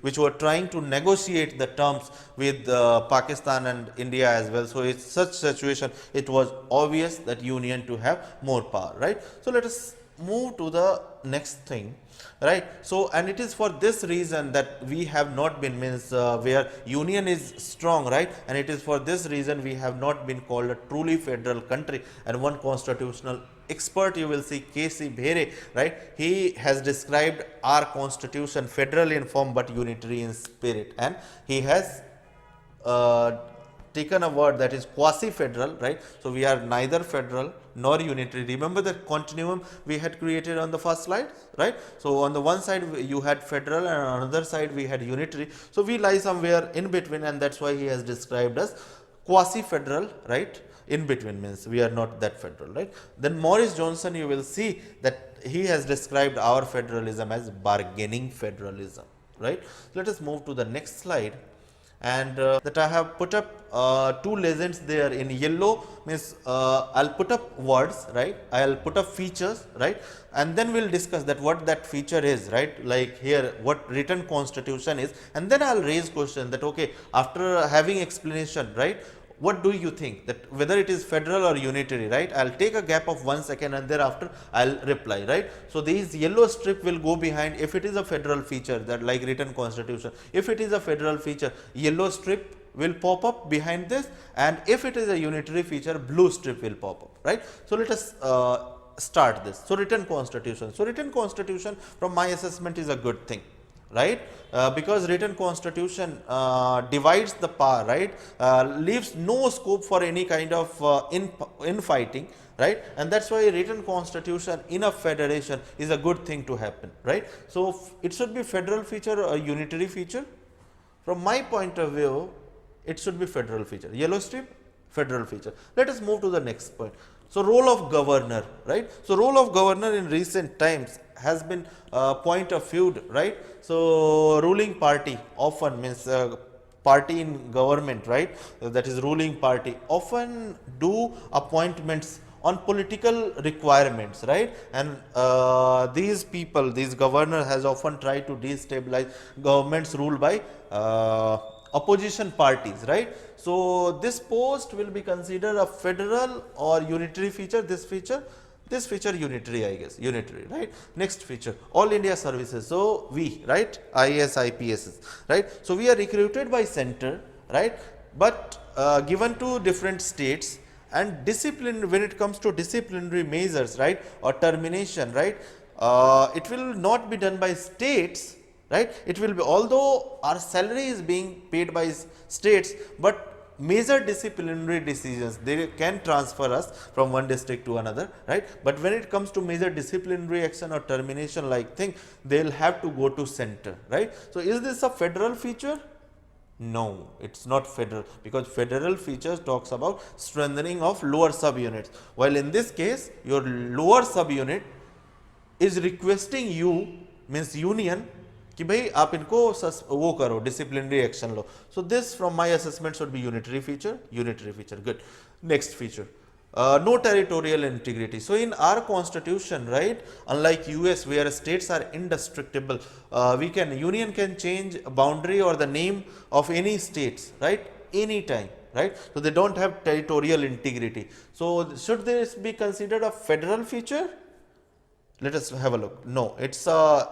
which were trying to negotiate the terms with Pakistan and India as well. So in such situation, it was obvious that union to have more power, right. So let us move to the next thing, right. So and it is for this reason that we have not been, means where union is strong, right, and it is for this reason we have not been called a truly federal country. And one constitutional expert, you will see, K.C. Bhere, right, he has described our constitution federal in form but unitary in spirit, and he has taken a word that is quasi-federal, right. So we are neither federal nor unitary. Remember the continuum we had created on the first slide, right. So on the one side you had federal and on another side we had unitary. So we lie somewhere in between, and that's why he has described us quasi-federal, right. In between means we are not that federal, right. Then Maurice Johnson, you will see that he has described our federalism as bargaining federalism, right. Let us move to the next slide. And that I have put up two legends there in yellow, means I'll put up words, right, I'll put up features, right, and then we'll discuss that what that feature is, right, like here what written constitution is, and then I'll raise question that okay, after having explanation, right, what do you think that whether it is federal or unitary, right. I'll take a gap of 1 second and thereafter I'll reply, right. So these yellow strip will go behind if it is a federal feature, that like written constitution. If it is a federal feature, yellow strip will pop up behind this, and if it is a unitary feature, blue strip will pop up, right. So let us start this. So written constitution. So written constitution from my assessment is a good thing, right, because written constitution divides the power, right, leaves no scope for any kind of infighting, right, and that's why written constitution in a federation is a good thing to happen, right. So it should be federal feature or unitary feature. From my point of view, it should be federal feature. Yellow strip, federal feature. Let us move to the next point. So role of governor, right. So role of governor in recent times has been point of feud, right. So ruling party often means party in government, right, that is ruling party, often do appointments on political requirements, right, and these people, these governor has often tried to destabilize governments ruled by opposition parties, right. So this post will be considered a federal or unitary feature. This feature unitary, I guess, unitary, right. Next feature, all India services. So we, right, IAS, IPS, right. So we are recruited by center, right, but given to different states, and discipline, when it comes to disciplinary measures, right, or termination, right, it will not be done by states, right. It will be, although our salary is being paid by states, but major disciplinary decisions they can transfer us from one district to another, right, but when it comes to major disciplinary action or termination like thing, they'll have to go to center, right. So is this a federal feature? No, it's not federal, because federal features talks about strengthening of lower subunits, while in this case your lower subunit is requesting you, means union, कि भाई आप इनको वो करो, disciplinary action low. So this from my assessment should be unitary feature, good. Next feature, no territorial integrity. So in our constitution, right, unlike US where states are indestructible, union can change boundary or the name of any states, right, anytime, right. So they don't have territorial integrity. So should this be considered a federal feature? Let us have a look. No, it's a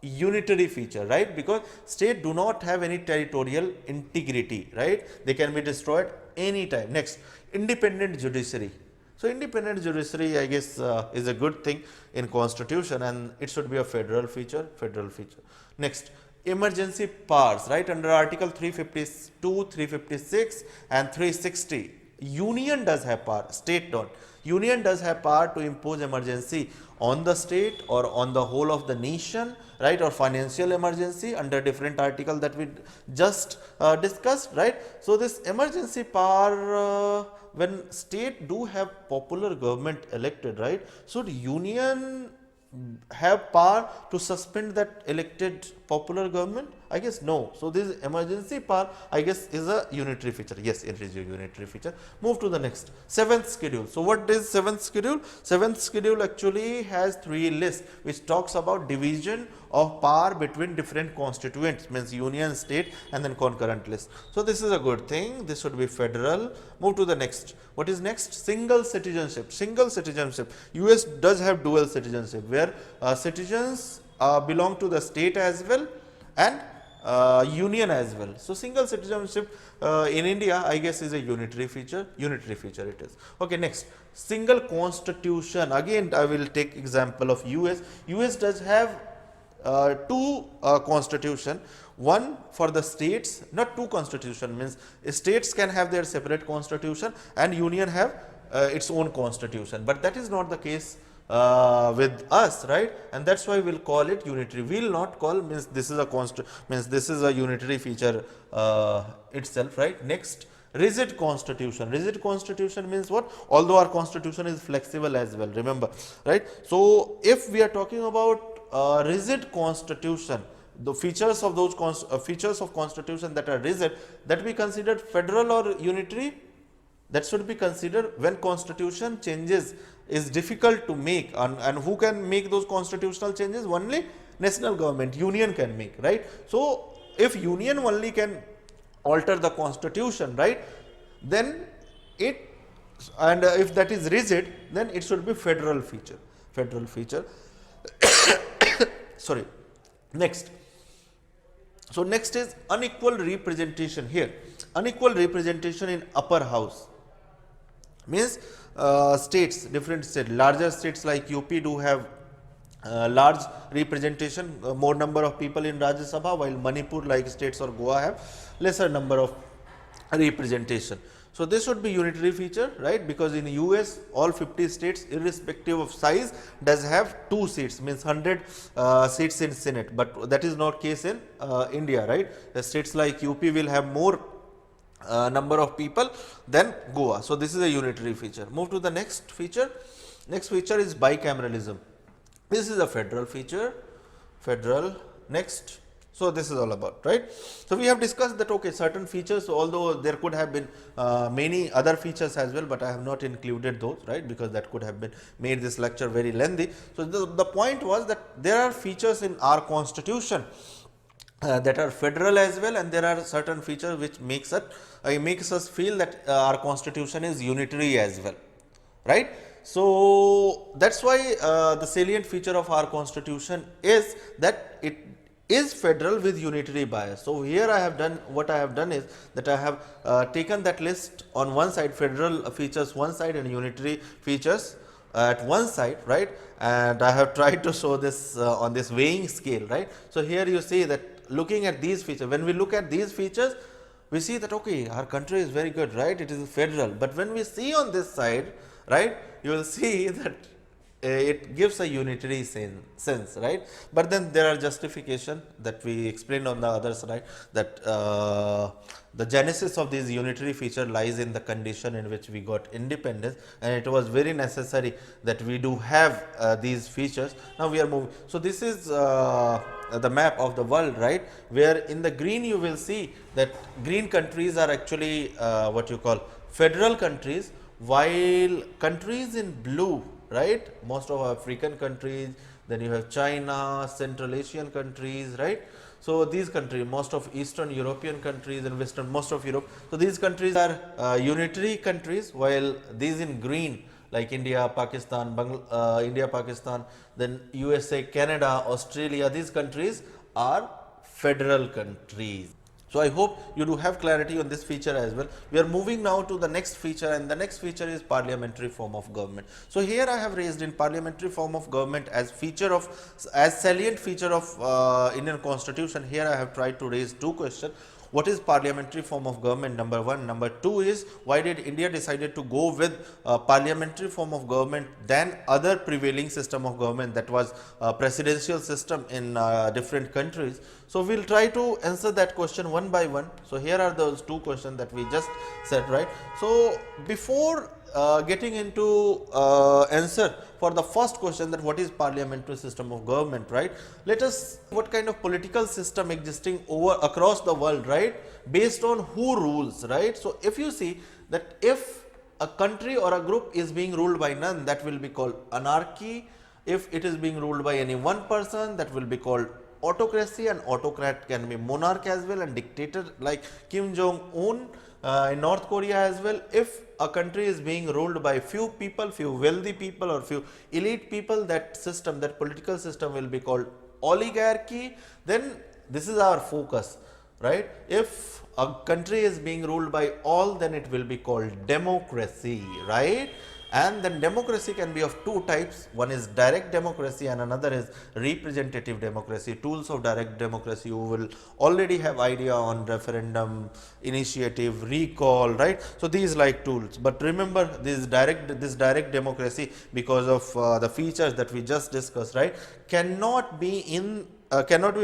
unitary feature, right, because state do not have any territorial integrity, right, they can be destroyed anytime. Next, independent judiciary. So, independent judiciary, I guess, is a good thing in constitution, and it should be a federal feature, federal feature. Next, emergency powers, right, under article 352, 356 and 360, union does have power, state don't. Union does have power to impose emergency on the state or on the whole of the nation, right, or financial emergency under different article that we just discussed, right. So, this emergency power, when state do have popular government elected, right, should union have power to suspend that elected popular government? I guess no. So, this emergency power, I guess, is a unitary feature. Yes, it is a unitary feature. Move to the next, seventh schedule. So, what is seventh schedule? Seventh schedule actually has three lists which talks about division of power between different constituents, means union, state and then concurrent list. So, this is a good thing. This should be federal. Move to the next. What is next? Single citizenship. Single citizenship. US does have dual citizenship, where citizens belong to the state as well and union as well. So, single citizenship in India, I guess, is a unitary feature. Unitary feature it is. Okay, next, single constitution. Again, I will take example of US. US does have two constitution, one for the states, not two constitution, means states can have their separate constitution and union have its own constitution, but that is not the case with us, right, and that is why we will call it unitary. We will not call, means this is a unitary feature itself, right. Next, rigid constitution. Rigid constitution means what? Although our constitution is flexible as well, remember, right. So, if we are talking about rigid constitution, the features of those features of constitution that are rigid, that be considered federal or unitary, that should be considered when constitution changes is difficult to make, and who can make those constitutional changes? Only national government, union can make, right. So, if union only can alter the constitution, right, then it, and if that is rigid, then it should be federal feature, federal feature. Sorry. Next, so next is unequal representation. Here, unequal representation in upper house means states, different states, larger states like UP do have large representation, more number of people in Rajya Sabha, while Manipur, like states or Goa, have lesser number of representation. So, this should be unitary feature, right, because in US all 50 states irrespective of size does have 2 seats, means 100 seats in Senate, but that is not case in India, right. The states like UP will have more number of people than Goa. So, this is a unitary feature. Move to the next feature. Next feature is bicameralism. This is a federal feature, federal. Next. So, this is all about, right. So, we have discussed that, okay, certain features, although there could have been many other features as well, but I have not included those, right, because that could have been made this lecture very lengthy. So, the point was that there are features in our constitution that are federal as well, and there are certain features which makes us feel that our constitution is unitary as well, right. So, that is why the salient feature of our constitution is that it is federal with unitary bias. So, here I have done, what I have done is that I have taken that list on one side, federal features one side and unitary features at one side, right, and I have tried to show this on this weighing scale, right. So, here you see that looking at these features, when we look at these features, we see that, okay, our country is very good, right, it is federal, but when we see on this side, right, you will see that it gives a unitary sense, right. But then there are justification that we explained on the other side, that the genesis of this unitary feature lies in the condition in which we got independence, and it was very necessary that we do have these features. Now, we are moving. So, this is the map of the world, right, where in the green you will see that green countries are actually what you call federal countries, while countries in blue, right, most of African countries, then you have China, Central Asian countries, right. So, these countries, most of Eastern European countries and Western, most of Europe. So, these countries are unitary countries, while these in green like India, Pakistan, then USA, Canada, Australia, these countries are federal countries. So I hope you do have clarity on this feature as well. We are moving now to the next feature, and the next feature is parliamentary form of government. So here I have raised in parliamentary form of government as feature of, as salient feature of Indian constitution. Here I have tried to raise two questions. What is parliamentary form of government? Number one. Number two is, why did India decided to go with parliamentary form of government than other prevailing system of government, that was presidential system in different countries? So we'll try to answer that question one by one. So here are those two questions that we just said, right? So before getting into answer for the first question, that what is parliamentary system of government, right? Let us, what kind of political system existing over across the world, right? Based on who rules, right? So if you see that if a country or a group is being ruled by none, that will be called anarchy. If it is being ruled by any one person, that will be called autocracy, and autocrat can be monarch as well, and dictator like Kim Jong-un in North Korea as well. If a country is being ruled by few people, few wealthy people or few elite people, that system, that political system will be called oligarchy. Then this is our focus, right? If a country is being ruled by all, then it will be called democracy, right? And then democracy can be of two types. One is direct democracy and another is representative democracy. Tools of direct democracy, you will already have idea on referendum, initiative, recall, right? So these like tools. But remember, this direct democracy, because of the features that we just discussed, right, cannot be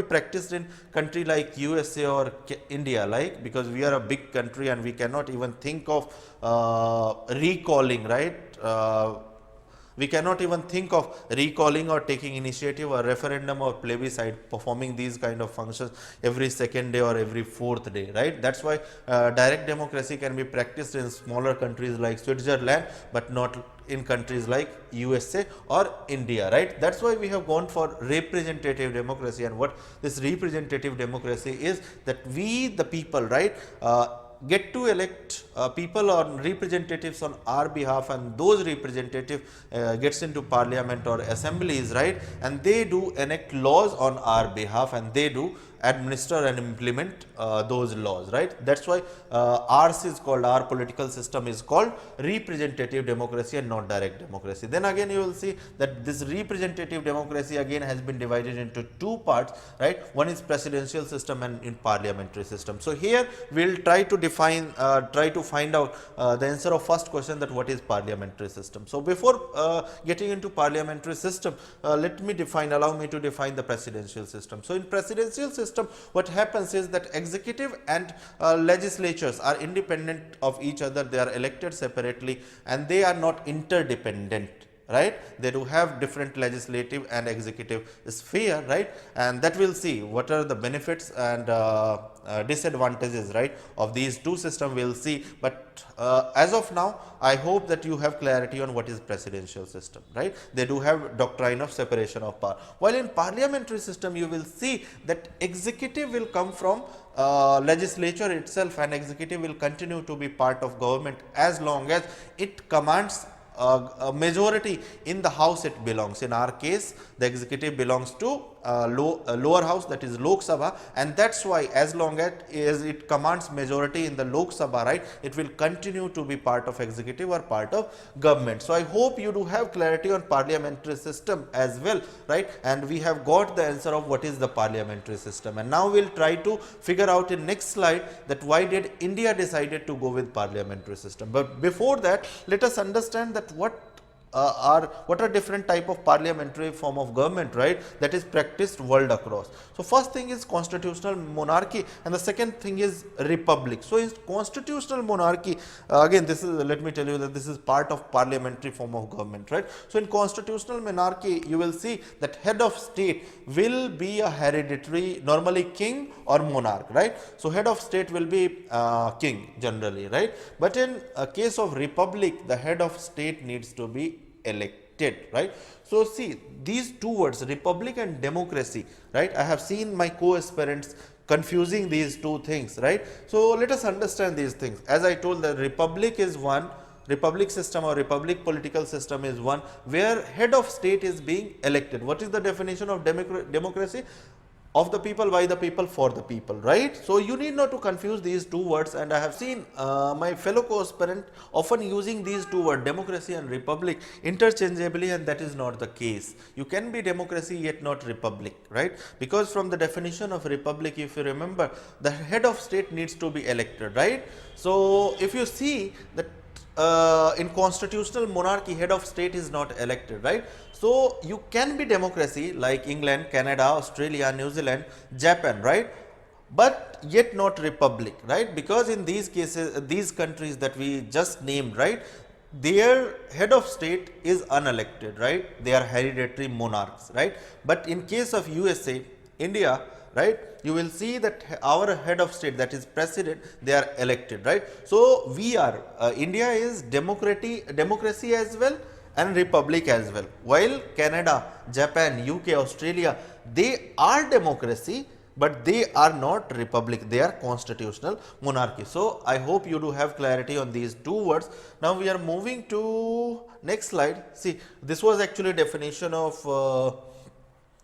practiced in country like USA or India, like, because we are a big country and we cannot even think of recalling, right? We cannot even think of recalling or taking initiative or referendum or plebiscite, performing these kind of functions every second day or every fourth day, right? That's why direct democracy can be practiced in smaller countries like Switzerland, but not in countries like USA or India, right? That's why we have gone for representative democracy. And what this representative democracy is, that we the people, right, get to elect people or representatives on our behalf, and those representative gets into parliament or assemblies, right, and they do enact laws on our behalf, and they do administer and implement those laws, right? That's why ours is called, our political system is called representative democracy and not direct democracy. Then again you will see that this representative democracy again has been divided into two parts, right? One is presidential system and in parliamentary system. So here we will try to define, try to find out the answer of first question, that what is parliamentary system. So before getting into parliamentary system, let me define, allow me to define the presidential system. So in presidential system, what happens is that executive and legislatures are independent of each other. They are elected separately and they are not interdependent, right? They do have different legislative and executive sphere, right? And that we'll see what are the benefits and disadvantages, right, of these two systems, we'll see. But as of now, I hope that you have clarity on what is presidential system, right? They do have doctrine of separation of power. While in parliamentary system, you will see that executive will come from legislature itself, and executive will continue to be part of government as long as it commands a majority in the house it belongs. In our case, the executive belongs to lower house, that is Lok Sabha, and that's why as long as it commands majority in the Lok Sabha, right, it will continue to be part of executive or part of government. So I hope you do have clarity on parliamentary system as well, right? And we have got the answer of what is the parliamentary system. And now we'll try to figure out in next slide that why did India decided to go with parliamentary system. But before that, let us understand that what are different type of parliamentary form of government, right, that is practiced world across. So first thing is constitutional monarchy, and the second thing is republic. So in constitutional monarchy, again this is, let me tell you that this is part of parliamentary form of government, right? So in constitutional monarchy, you will see that head of state will be a hereditary, normally king or monarch, right? So head of state will be king generally, right? But in a case of republic, the head of state needs to be elected, right? So see, these two words, republic and democracy, right, I have seen my co-aspirants confusing these two things, right? So let us understand these things. As I told, the republic is one, republic system or republic political system is one, where head of state is being elected. What is the definition of democracy? of the people, by the people, for the people, right? So you need not to confuse these two words, and I have seen my fellow co-aspirant often using these two words, democracy and republic, interchangeably, and that is not the case. You can be democracy yet not republic, right? Because from the definition of republic, if you remember, the head of state needs to be elected, right? So if you see that in constitutional monarchy, head of state is not elected, right? So you can be democracy like England, Canada, Australia, New Zealand, Japan, right? But yet not republic, right? Because in these cases, these countries that we just named, right, their head of state is unelected, right? They are hereditary monarchs, right? But in case of USA, India, right, you will see that our head of state, that is president, they are elected, right? So we are India is democracy as well and republic as well, while Canada, Japan, UK, Australia, they are democracy, but they are not republic, they are constitutional monarchy. So I hope you do have clarity on these two words. Now we are moving to next slide. See, this was actually definition of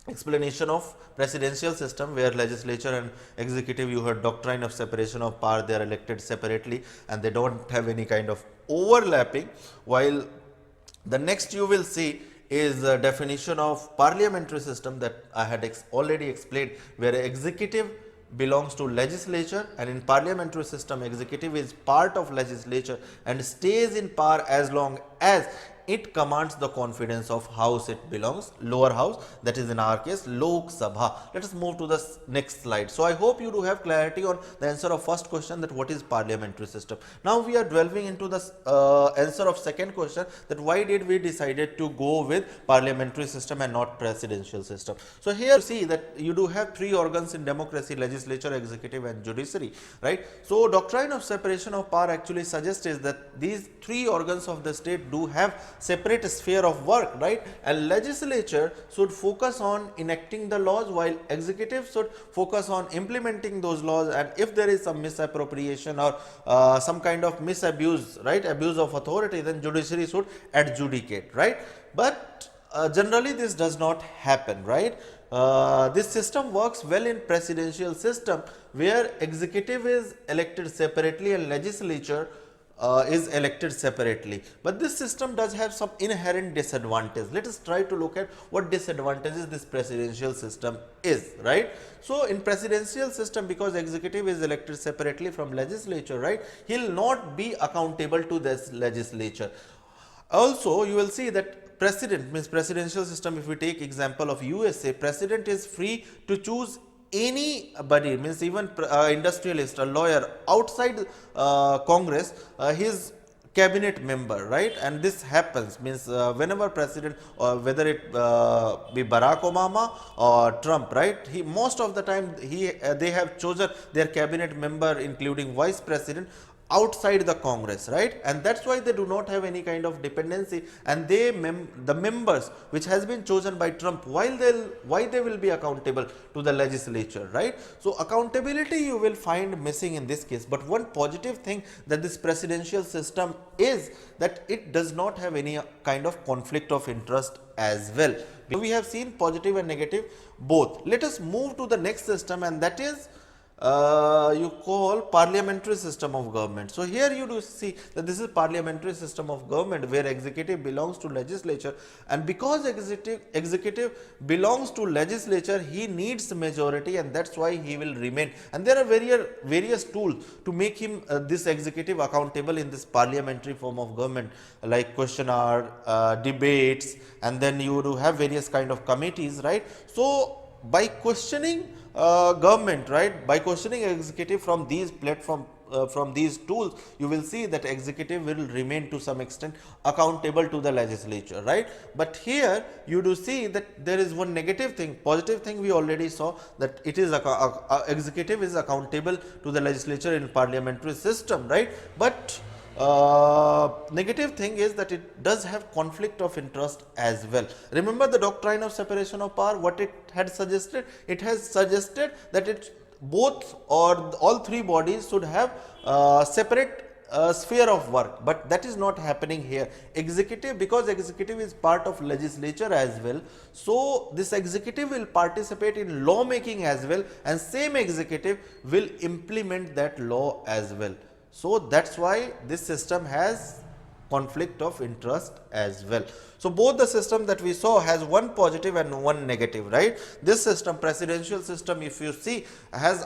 explanation of presidential system, where legislature and executive, you heard doctrine of separation of power, they are elected separately and they don't have any kind of overlapping, while the next you will see is a definition of parliamentary system that I had already explained, where executive belongs to legislature, and in parliamentary system executive is part of legislature and stays in power as long as it commands the confidence of house it belongs, lower house, that is in our case Lok Sabha. Let us move to the next slide. So I hope you do have clarity on the answer of first question, that what is parliamentary system. Now we are delving into the answer of second question, that why did we decided to go with parliamentary system and not presidential system. So here you see that you do have three organs in democracy: legislature, executive and judiciary, right? So doctrine of separation of power actually suggests is that these three organs of the state do have separate sphere of work, right? And legislature should focus on enacting the laws, while executive should focus on implementing those laws, and if there is some misappropriation or some kind of misabuse, right, abuse of authority, then judiciary should adjudicate, right? But generally this does not happen, right? This system works well in presidential system, where executive is elected separately and legislature is elected separately. But this system does have some inherent disadvantage. Let us try to look at what disadvantages this presidential system is, right? So in presidential system, because executive is elected separately from legislature, right, he will not be accountable to this legislature. Also you will see that president means presidential system, if we take example of USA, president is free to choose anybody, means even industrialist, a lawyer outside Congress, his cabinet member, right? And this happens, means whenever president, or whether it be Barack Obama or Trump, right, he most of the time they have chosen their cabinet member, including vice president, outside the Congress, right? And that's why they do not have any kind of dependency, and they the members which has been chosen by Trump, why they will be accountable to the legislature, right? So accountability you will find missing in this case. But one positive thing that this presidential system is that it does not have any kind of conflict of interest as well. We have seen positive and negative both. Let us move to the next system, and that is you call parliamentary system of government. So here you do see that this is parliamentary system of government, where executive belongs to legislature, and because executive belongs to legislature, he needs majority, and that's why he will remain. And there are various tools to make him this executive accountable in this parliamentary form of government, like question hour, debates, and then you do have various kind of committees, right? So by questioning government, right, by questioning executive from these platform, from these tools, you will see that executive will remain to some extent accountable to the legislature, right? But here you do see that there is one negative thing. Positive thing we already saw, that it is executive is accountable to the legislature in parliamentary system, right? But negative thing is that it does have conflict of interest as well. Remember the doctrine of separation of power, what it had suggested? It has suggested that it both or all three bodies should have separate sphere of work, but that is not happening here. Executive, because executive is part of legislature as well, so this executive will participate in law making as well, and same executive will implement that law as well. So that's why this system has conflict of interest as well. So both the system that we saw has one positive and one negative, right? This system, presidential system, if you see, has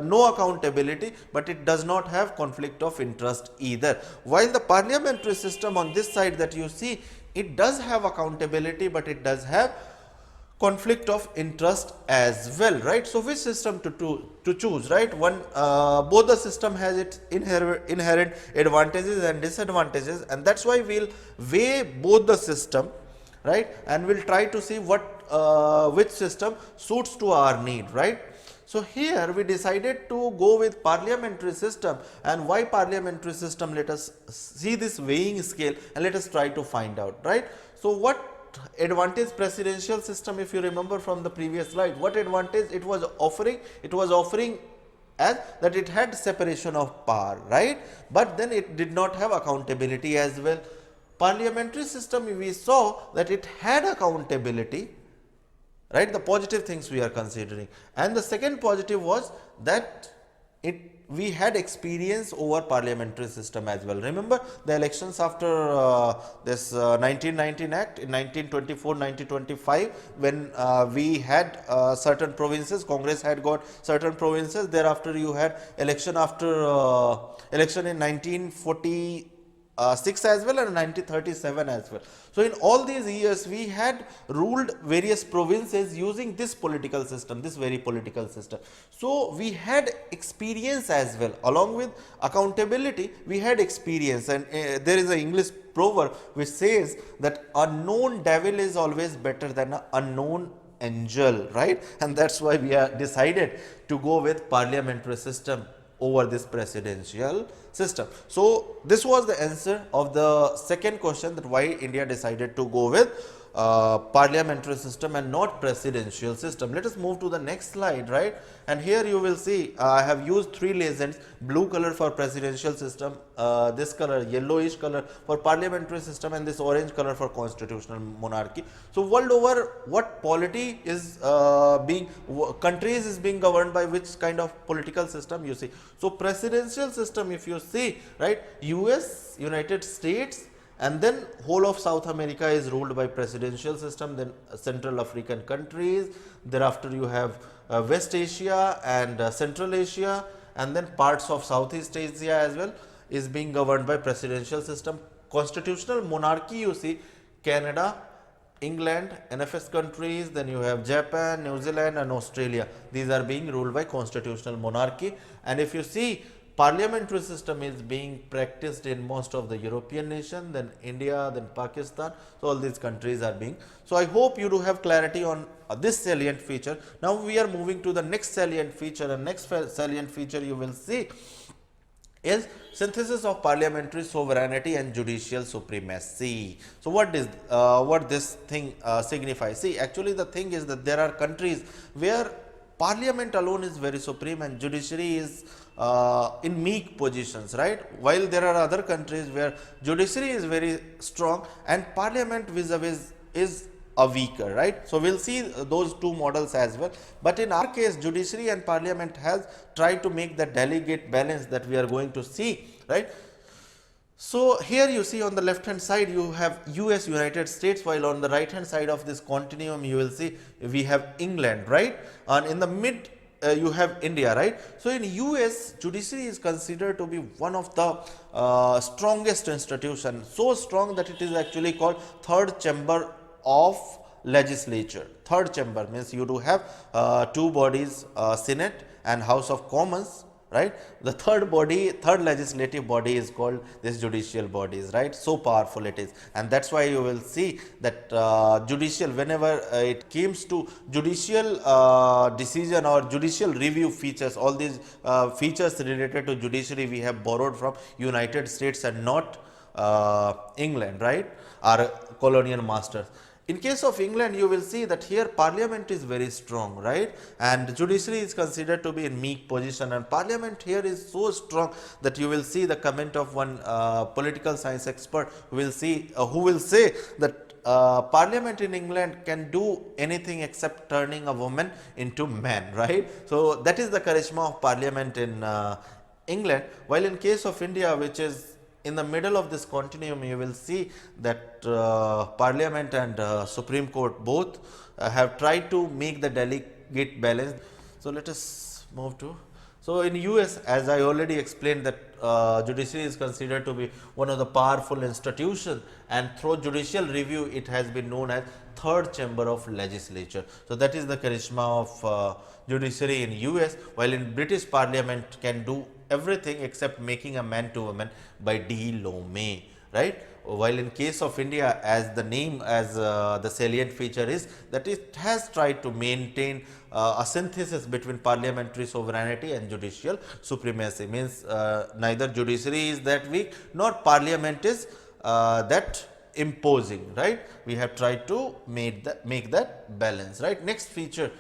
no accountability, but it does not have conflict of interest either. While the parliamentary system on this side that you see, it does have accountability, but it does have conflict of interest as well, right? So which system to choose, right? One, both the system has its inherent advantages and disadvantages, and that's why we'll weigh both the system, right? And we'll try to see what which system suits to our need, right? So here we decided to go with parliamentary system. And why parliamentary system? Let us see this weighing scale and let us try to find out, right? So what advantage presidential system, if you remember from the previous slide, what advantage it was offering? It was offering as that it had separation of power, right? But then it did not have accountability as well. Parliamentary system, we saw that it had accountability, right? The positive things we are considering. And the second positive was that we had experience over parliamentary system as well. Remember the elections after this 1919 Act in 1924, 1925, when we had certain provinces, Congress had got certain provinces. Thereafter you had election after election in 1940. 6 as well and 1937 as well. So in all these years we had ruled various provinces using this political system, this very political system. So we had experience as well, along with accountability we had experience. And there is an English proverb which says that a known devil is always better than an unknown angel, right? And that's why we are decided to go with parliamentary system over this presidential system. So this was the answer of the second question, that why India decided to go with parliamentary system and not presidential system. Let us move to the next slide, right? And here you will see I have used three legends: blue color for presidential system, this color yellowish color for parliamentary system, and this orange color for constitutional monarchy. So world over, what polity is countries is being governed by which kind of political system you see. So presidential system, if you see, right, US, United States, and then whole of South America is ruled by presidential system, then Central African countries, thereafter you have West Asia and Central Asia, and then parts of Southeast Asia as well is being governed by presidential system. Constitutional monarchy, you see, Canada, England, NFS countries, then you have Japan, New Zealand and Australia. These are being ruled by constitutional monarchy. And if you see, parliamentary system is being practiced in most of the European nation, then India, then Pakistan. So all these countries are being. So I hope you do have clarity on this salient feature. Now we are moving to the next salient feature, and next salient feature you will see is synthesis of parliamentary sovereignty and judicial supremacy. So what this thing signifies? See, actually the thing is that there are countries where parliament alone is very supreme and judiciary is in meek positions, right? While there are other countries where judiciary is very strong and parliament vis-a-vis is a weaker, right? So we'll see those two models as well. But in our case, judiciary and parliament has tried to make the delegate balance that we are going to see, right? So here you see on the left hand side you have US, United States, while on the right hand side of this continuum you will see we have England, right? And in the mid you have India, right? So in US, judiciary is considered to be one of the strongest institution, so strong that it is actually called third chamber of legislature. Third chamber means you do have two bodies, Senate and House of Commons, right? The third legislative body is called this judicial bodies, right? So powerful it is. And that's why you will see that judicial, whenever it comes to judicial decision or judicial review features, all these features related to judiciary we have borrowed from United States and not England, right? Our colonial masters. In case of England, you will see that here parliament is very strong, right, and judiciary is considered to be in meek position, and parliament here is so strong that you will see the comment of one political science expert who will say that parliament in England can do anything except turning a woman into man, right. So that is the charisma of parliament in England, while in case of India, which is in the middle of this continuum, you will see that Parliament and Supreme Court both have tried to make the delegate balance. So let us move to. So in US, as I already explained, that judiciary is considered to be one of the powerful institutions, and through judicial review, it has been known as third chamber of legislature. So that is the charisma of judiciary in US, while in British Parliament can do everything except making a man to woman by D. Lomé, right. While in case of India, as the name, as the salient feature is that it has tried to maintain a synthesis between parliamentary sovereignty and judicial supremacy, means neither judiciary is that weak nor parliament is that imposing, right. We have tried to make that balance, right. Next feature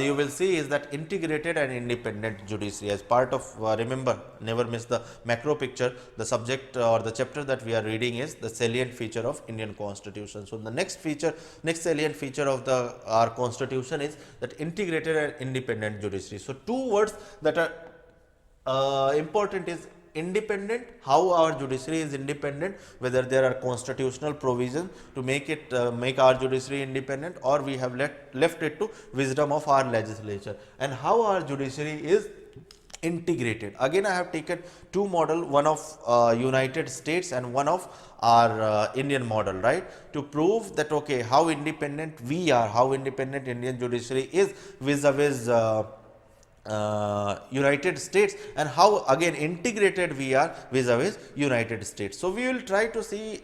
you will see is that integrated and independent judiciary as part of remember, never miss the macro picture. The subject or the chapter that we are reading is the salient feature of Indian Constitution. So the next salient feature of our Constitution is that integrated and independent judiciary. So two words that are important is independent, how our judiciary is independent, whether there are constitutional provisions to make our judiciary independent, or we have left it to wisdom of our legislature, and how our judiciary is integrated. Again, I have taken two model, one of United States and one of our Indian model, right, to prove that okay, how independent we are, how independent Indian judiciary is vis-a-vis United States, and how again integrated we are vis-a-vis United States. So we will try to see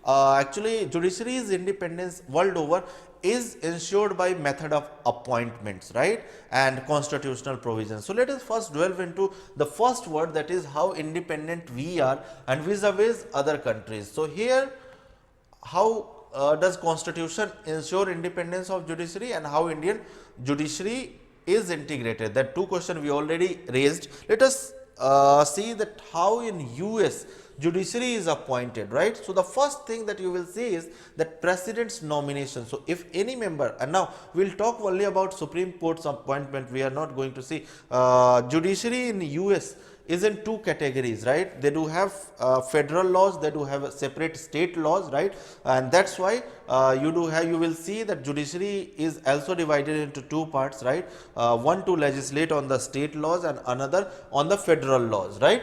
actually judiciary's independence world over is ensured by method of appointments, right, and constitutional provisions. So let us first delve into the first word, that is how independent we are and vis-a-vis other countries. So here, how does constitution ensure independence of judiciary, and how Indian judiciary is integrated? That two questions we already raised. Let us see that how in US judiciary is appointed, right. So the first thing that you will see is that president's nomination. So if any member, and now we will talk only about Supreme Court's appointment, we are not going to see judiciary in US is in two categories, right. They do have federal laws, they do have separate state laws, right, and that's why you will see that judiciary is also divided into two parts, right, one to legislate on the state laws and another on the federal laws, right.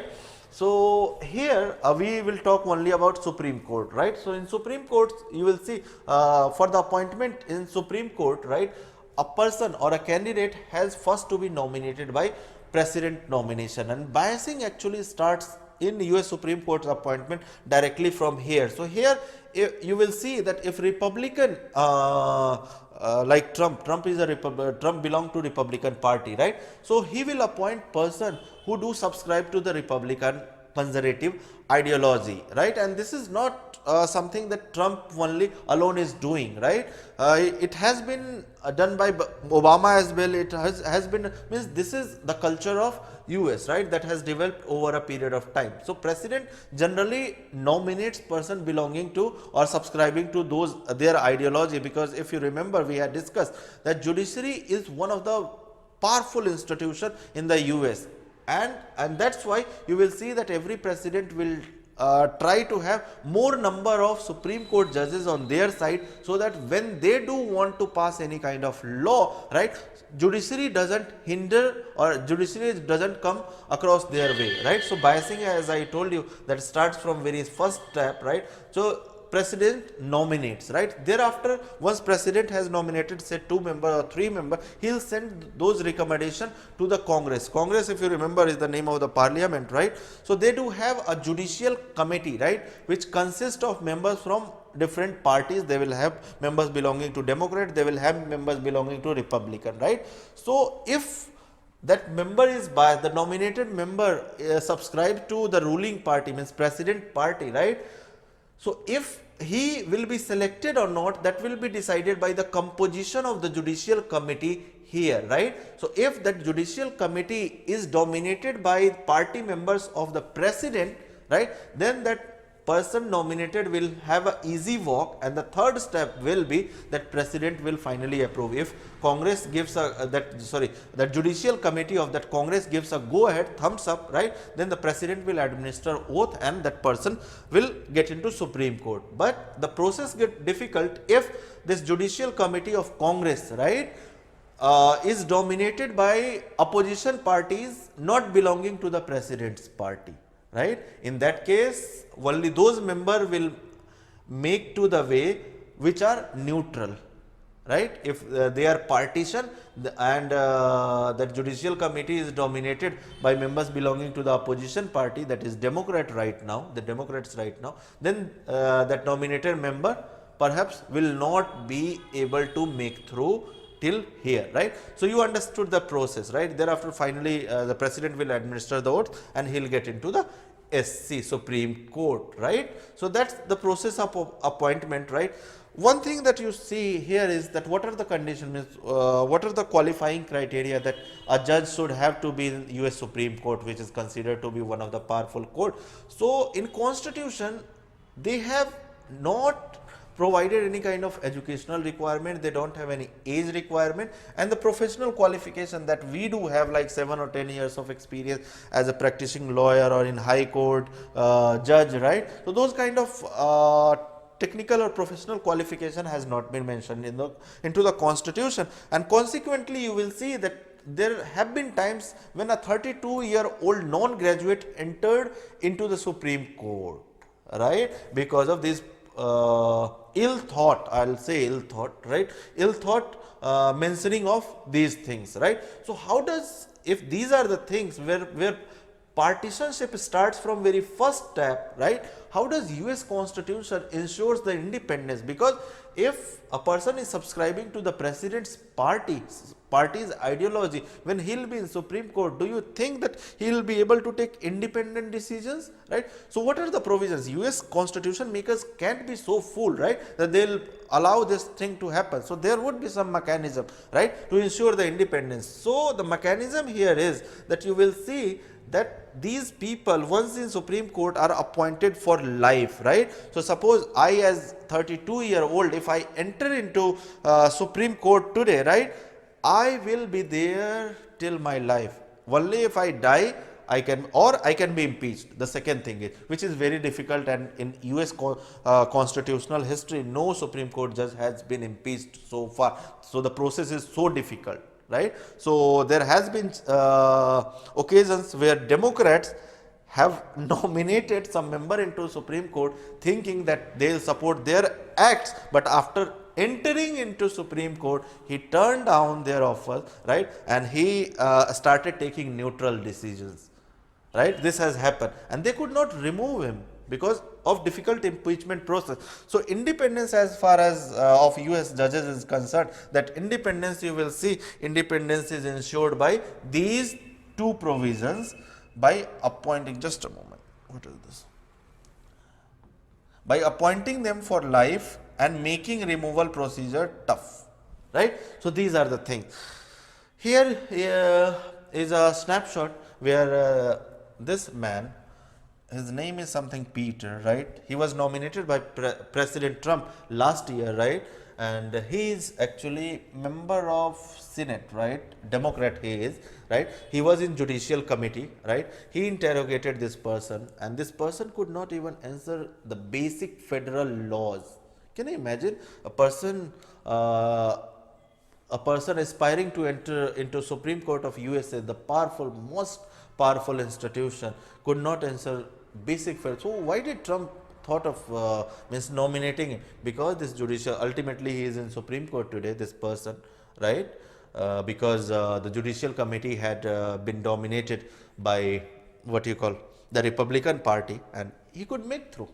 So here we will talk only about Supreme Court, right. So in Supreme Court, you will see for the appointment in Supreme Court, right, a person or a candidate has first to be nominated by president nomination, and biasing actually starts in US Supreme Court's appointment directly from here. So here you will see that if Republican like Trump is Trump belong to Republican Party, right. So he will appoint person who do subscribe to the Republican conservative ideology, right, and this is not something that Trump only alone is doing, right. It has been done by Obama as well. It has been, means this is the culture of US, right, that has developed over a period of time. So president generally nominates person belonging to or subscribing to their ideology, because if you remember, we had discussed that judiciary is one of the powerful institution in the US, and that's why you will see that every president will try to have more number of Supreme Court judges on their side, so that when they do want to pass any kind of law, right, judiciary doesn't hinder or judiciary doesn't come across their way, right. So biasing, as I told you, that starts from very first step, right. So president nominates, right. Thereafter, once president has nominated say 2 member or 3 member, he will send those recommendation to the Congress. Congress, if you remember, is the name of the parliament, right. So they do have a judicial committee, right, which consists of members from different parties. They will have members belonging to Democrat, they will have members belonging to Republican, right. So if that member is biased, the nominated member subscribed to the ruling party, means president party, right, So if he will be selected or not, that will be decided by the composition of the judicial committee here, right. So if that judicial committee is dominated by party members of the president, right, then that person nominated will have a easy walk, and the third step will be that president will finally approve. If Congress gives a that judicial committee of that Congress gives a go ahead thumbs up, right, then the president will administer oath and that person will get into Supreme Court. But the process get difficult if this judicial committee of Congress, right, is dominated by opposition parties not belonging to the president's party, right. In that case, only those members will make to the way which are neutral, right. If they are partition and the judicial committee is dominated by members belonging to the opposition party, that is Democrats right now, then that nominated member perhaps will not be able to make through till here, right. So you understood the process, right. Thereafter finally the president will administer the oath and he will get into the SC, Supreme Court, right. So that's the process of appointment, right. One thing that you see here is that what are the conditions, what are the qualifying criteria that a judge should have to be in US Supreme Court, which is considered to be one of the powerful court. So in Constitution they have not provided any kind of educational requirement, they don't have any age requirement, and the professional qualification that we do have, like 7 or 10 years of experience as a practicing lawyer or in high court judge, right. So those kind of technical or professional qualification has not been mentioned in into the Constitution, and consequently you will see that there have been times when a 32-year-old non-graduate entered into the Supreme Court, right, because of this ill thought, I'll say ill thought, right, ill thought mentioning of these things, right. So how does, if these are the things where partisanship starts from very first step, right, how does US Constitution ensures the independence? Because if a person is subscribing to the president's party's ideology, when he will be in Supreme Court, do you think that he will be able to take independent decisions, right? So what are the provisions? US Constitution makers can't be so fool, right, that they will allow this thing to happen. So there would be some mechanism, right, to ensure the independence. So the mechanism here is that you will see that these people once in Supreme Court are appointed for life, right. So suppose I as 32-year-old, if I enter into Supreme Court today, right, I will be there till my life. Only if I die I can, or I can be impeached. The second thing is, which is very difficult, and in US constitutional history no Supreme Court judge has been impeached so far. So the process is so difficult, right. So there has been occasions where Democrats have nominated some member into Supreme Court thinking that they will support their acts, but after entering into Supreme Court he turned down their offers, right, and he started taking neutral decisions, right. This has happened and they could not remove him because of difficult impeachment process. So independence as far as of US judges is concerned, that independence, you will see independence is ensured by these two provisions, by appointing, just a moment, what is this, by appointing them for life and making removal procedure tough, right. So these are the things. Here is a snapshot where this man, his name is something Peter, right, he was nominated by President Trump last year, right, and he is actually member of Senate, right, Democrat he is, right. He was in Judicial Committee, right. He interrogated this person and this person could not even answer the basic federal laws. Can you imagine a person aspiring to enter into Supreme Court of USA, the powerful, most powerful institution, could not answer basic federal. So why did Trump thought of means nominating him? Because this judicial, ultimately he is in Supreme Court today, this person, right, because the Judicial Committee had been dominated by what you call the Republican Party, and he could make through,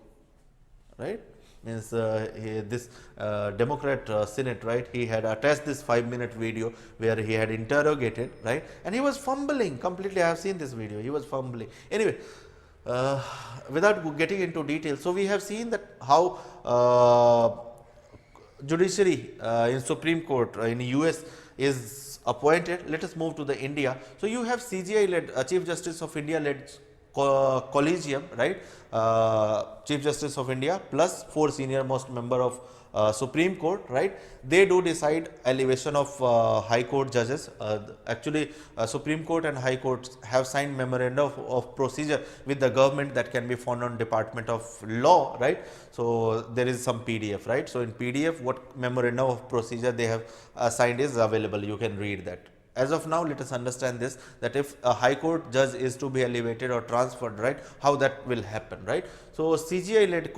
right. Means this Democrat Senate, right, he had attached this 5-minute video where he had interrogated, right, and he was fumbling completely. I have seen this video, he was fumbling. Anyway, Uh, without getting into detail, so we have seen that how judiciary in Supreme Court in US is appointed. Let us move to the India. So you have CGI led Chief Justice of India led collegium, right? Chief Justice of India plus 4 senior most member of Supreme Court, right? They do decide elevation of High Court judges. Actually, Supreme Court and High Court have signed memorandum of procedure with the government that can be found on Department of Law, right? So there is some PDF, right? So in PDF, what memorandum of procedure they have signed is available. You can read that. As of now, let us understand this, that if a High Court judge is to be elevated or transferred, right, how that will happen, right. So CGI led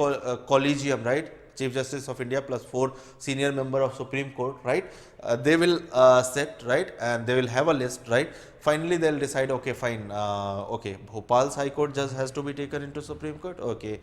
collegium, right, Chief Justice of India plus 4 senior member of Supreme Court, right, they will set, right, and they will have a list, right. Finally, they will decide, okay, fine, okay, Bhopal's High Court judge has to be taken into Supreme Court, okay,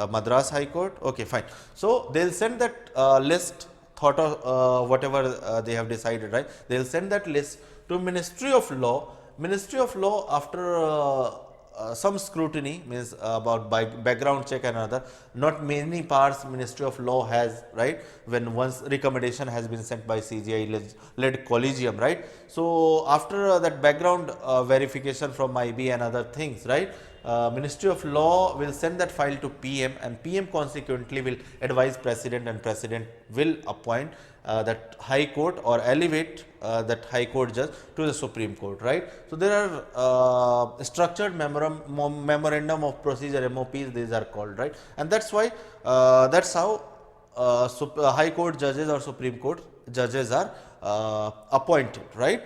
Madras High Court, okay, fine. So they will send that list, thought of whatever they have decided, right. They will send that list to Ministry of Law. Ministry of Law, after some scrutiny, means about background check and other, not many parts Ministry of Law has, right, when once recommendation has been sent by CGI led collegium, right. So after that background verification from IB and other things, right, Ministry of Law will send that file to PM, and PM consequently will advise President, and President will appoint that High Court or elevate that High Court judge to the Supreme Court, right. So there are structured memorandum of procedure, MOPs, these are called, right, and that's why that's how High Court judges or Supreme Court judges are appointed, right.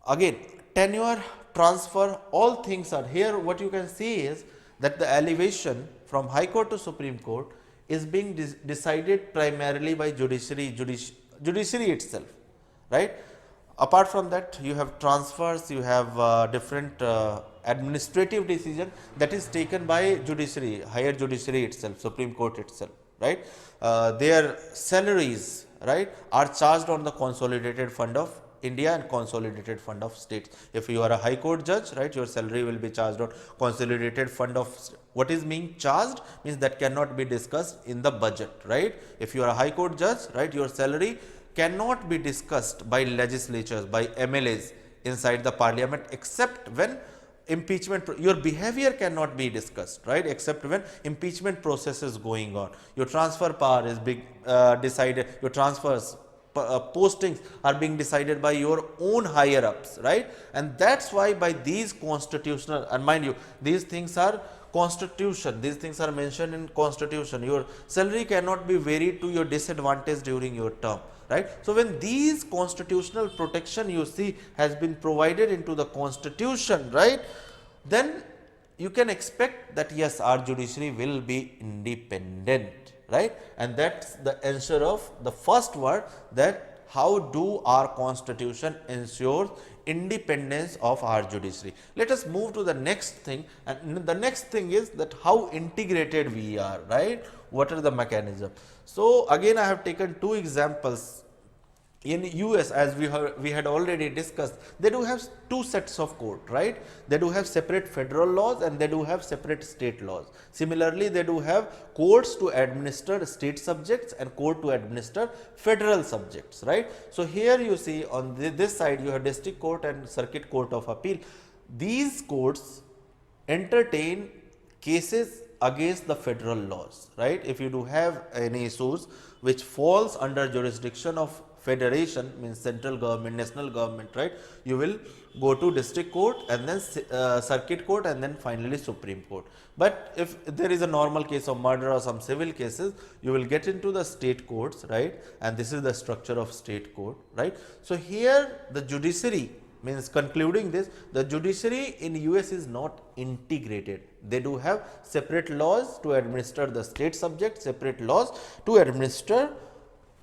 Again, tenure, transfer, all things are here. What you can see is that the elevation from High Court to Supreme Court is being decided primarily by judiciary itself, right. Apart from that, you have transfers, you have different administrative decision that is taken by judiciary, higher judiciary itself, Supreme Court itself, right. Their salaries, right, are charged on the consolidated fund of India and consolidated fund of states. If you are a High Court judge, right, your salary will be charged on consolidated fund of what is being charged means that cannot be discussed in the budget, right. If you are a High Court judge, right, your salary cannot be discussed by legislatures, by MLAs inside the parliament, except when impeachment, your behavior cannot be discussed, right, except when impeachment process is going on. Your transfer power is decided, your transfers postings are being decided by your own higher ups, right, and that's why by these constitutional, and mind you, these things are constitution, these things are mentioned in constitution, your salary cannot be varied to your disadvantage during your term, right. So when these constitutional protection you see has been provided into the constitution, right, then you can expect that yes, our judiciary will be independent, right, and that's the answer of the first word, that how do our constitution ensure independence of our judiciary. Let us move to the next thing, and the next thing is that how integrated we are, right, what are the mechanism. So again, I have taken 2 examples. In US, as we had already discussed, they do have 2 sets of court, right. They do have separate federal laws and they do have separate state laws. Similarly, they do have courts to administer state subjects and court to administer federal subjects, right. So here you see on this side you have district court and circuit court of appeal. These courts entertain cases against the federal laws, right. If you do have any issues which falls under jurisdiction of federation, means central government, national government, right, you will go to district court and then circuit court and then finally Supreme Court. But if there is a normal case of murder or some civil cases, you will get into the state courts, right, and this is the structure of state court, right. So here the judiciary, means concluding this, the judiciary in US is not integrated. They do have separate laws to administer the state subject, separate laws to administer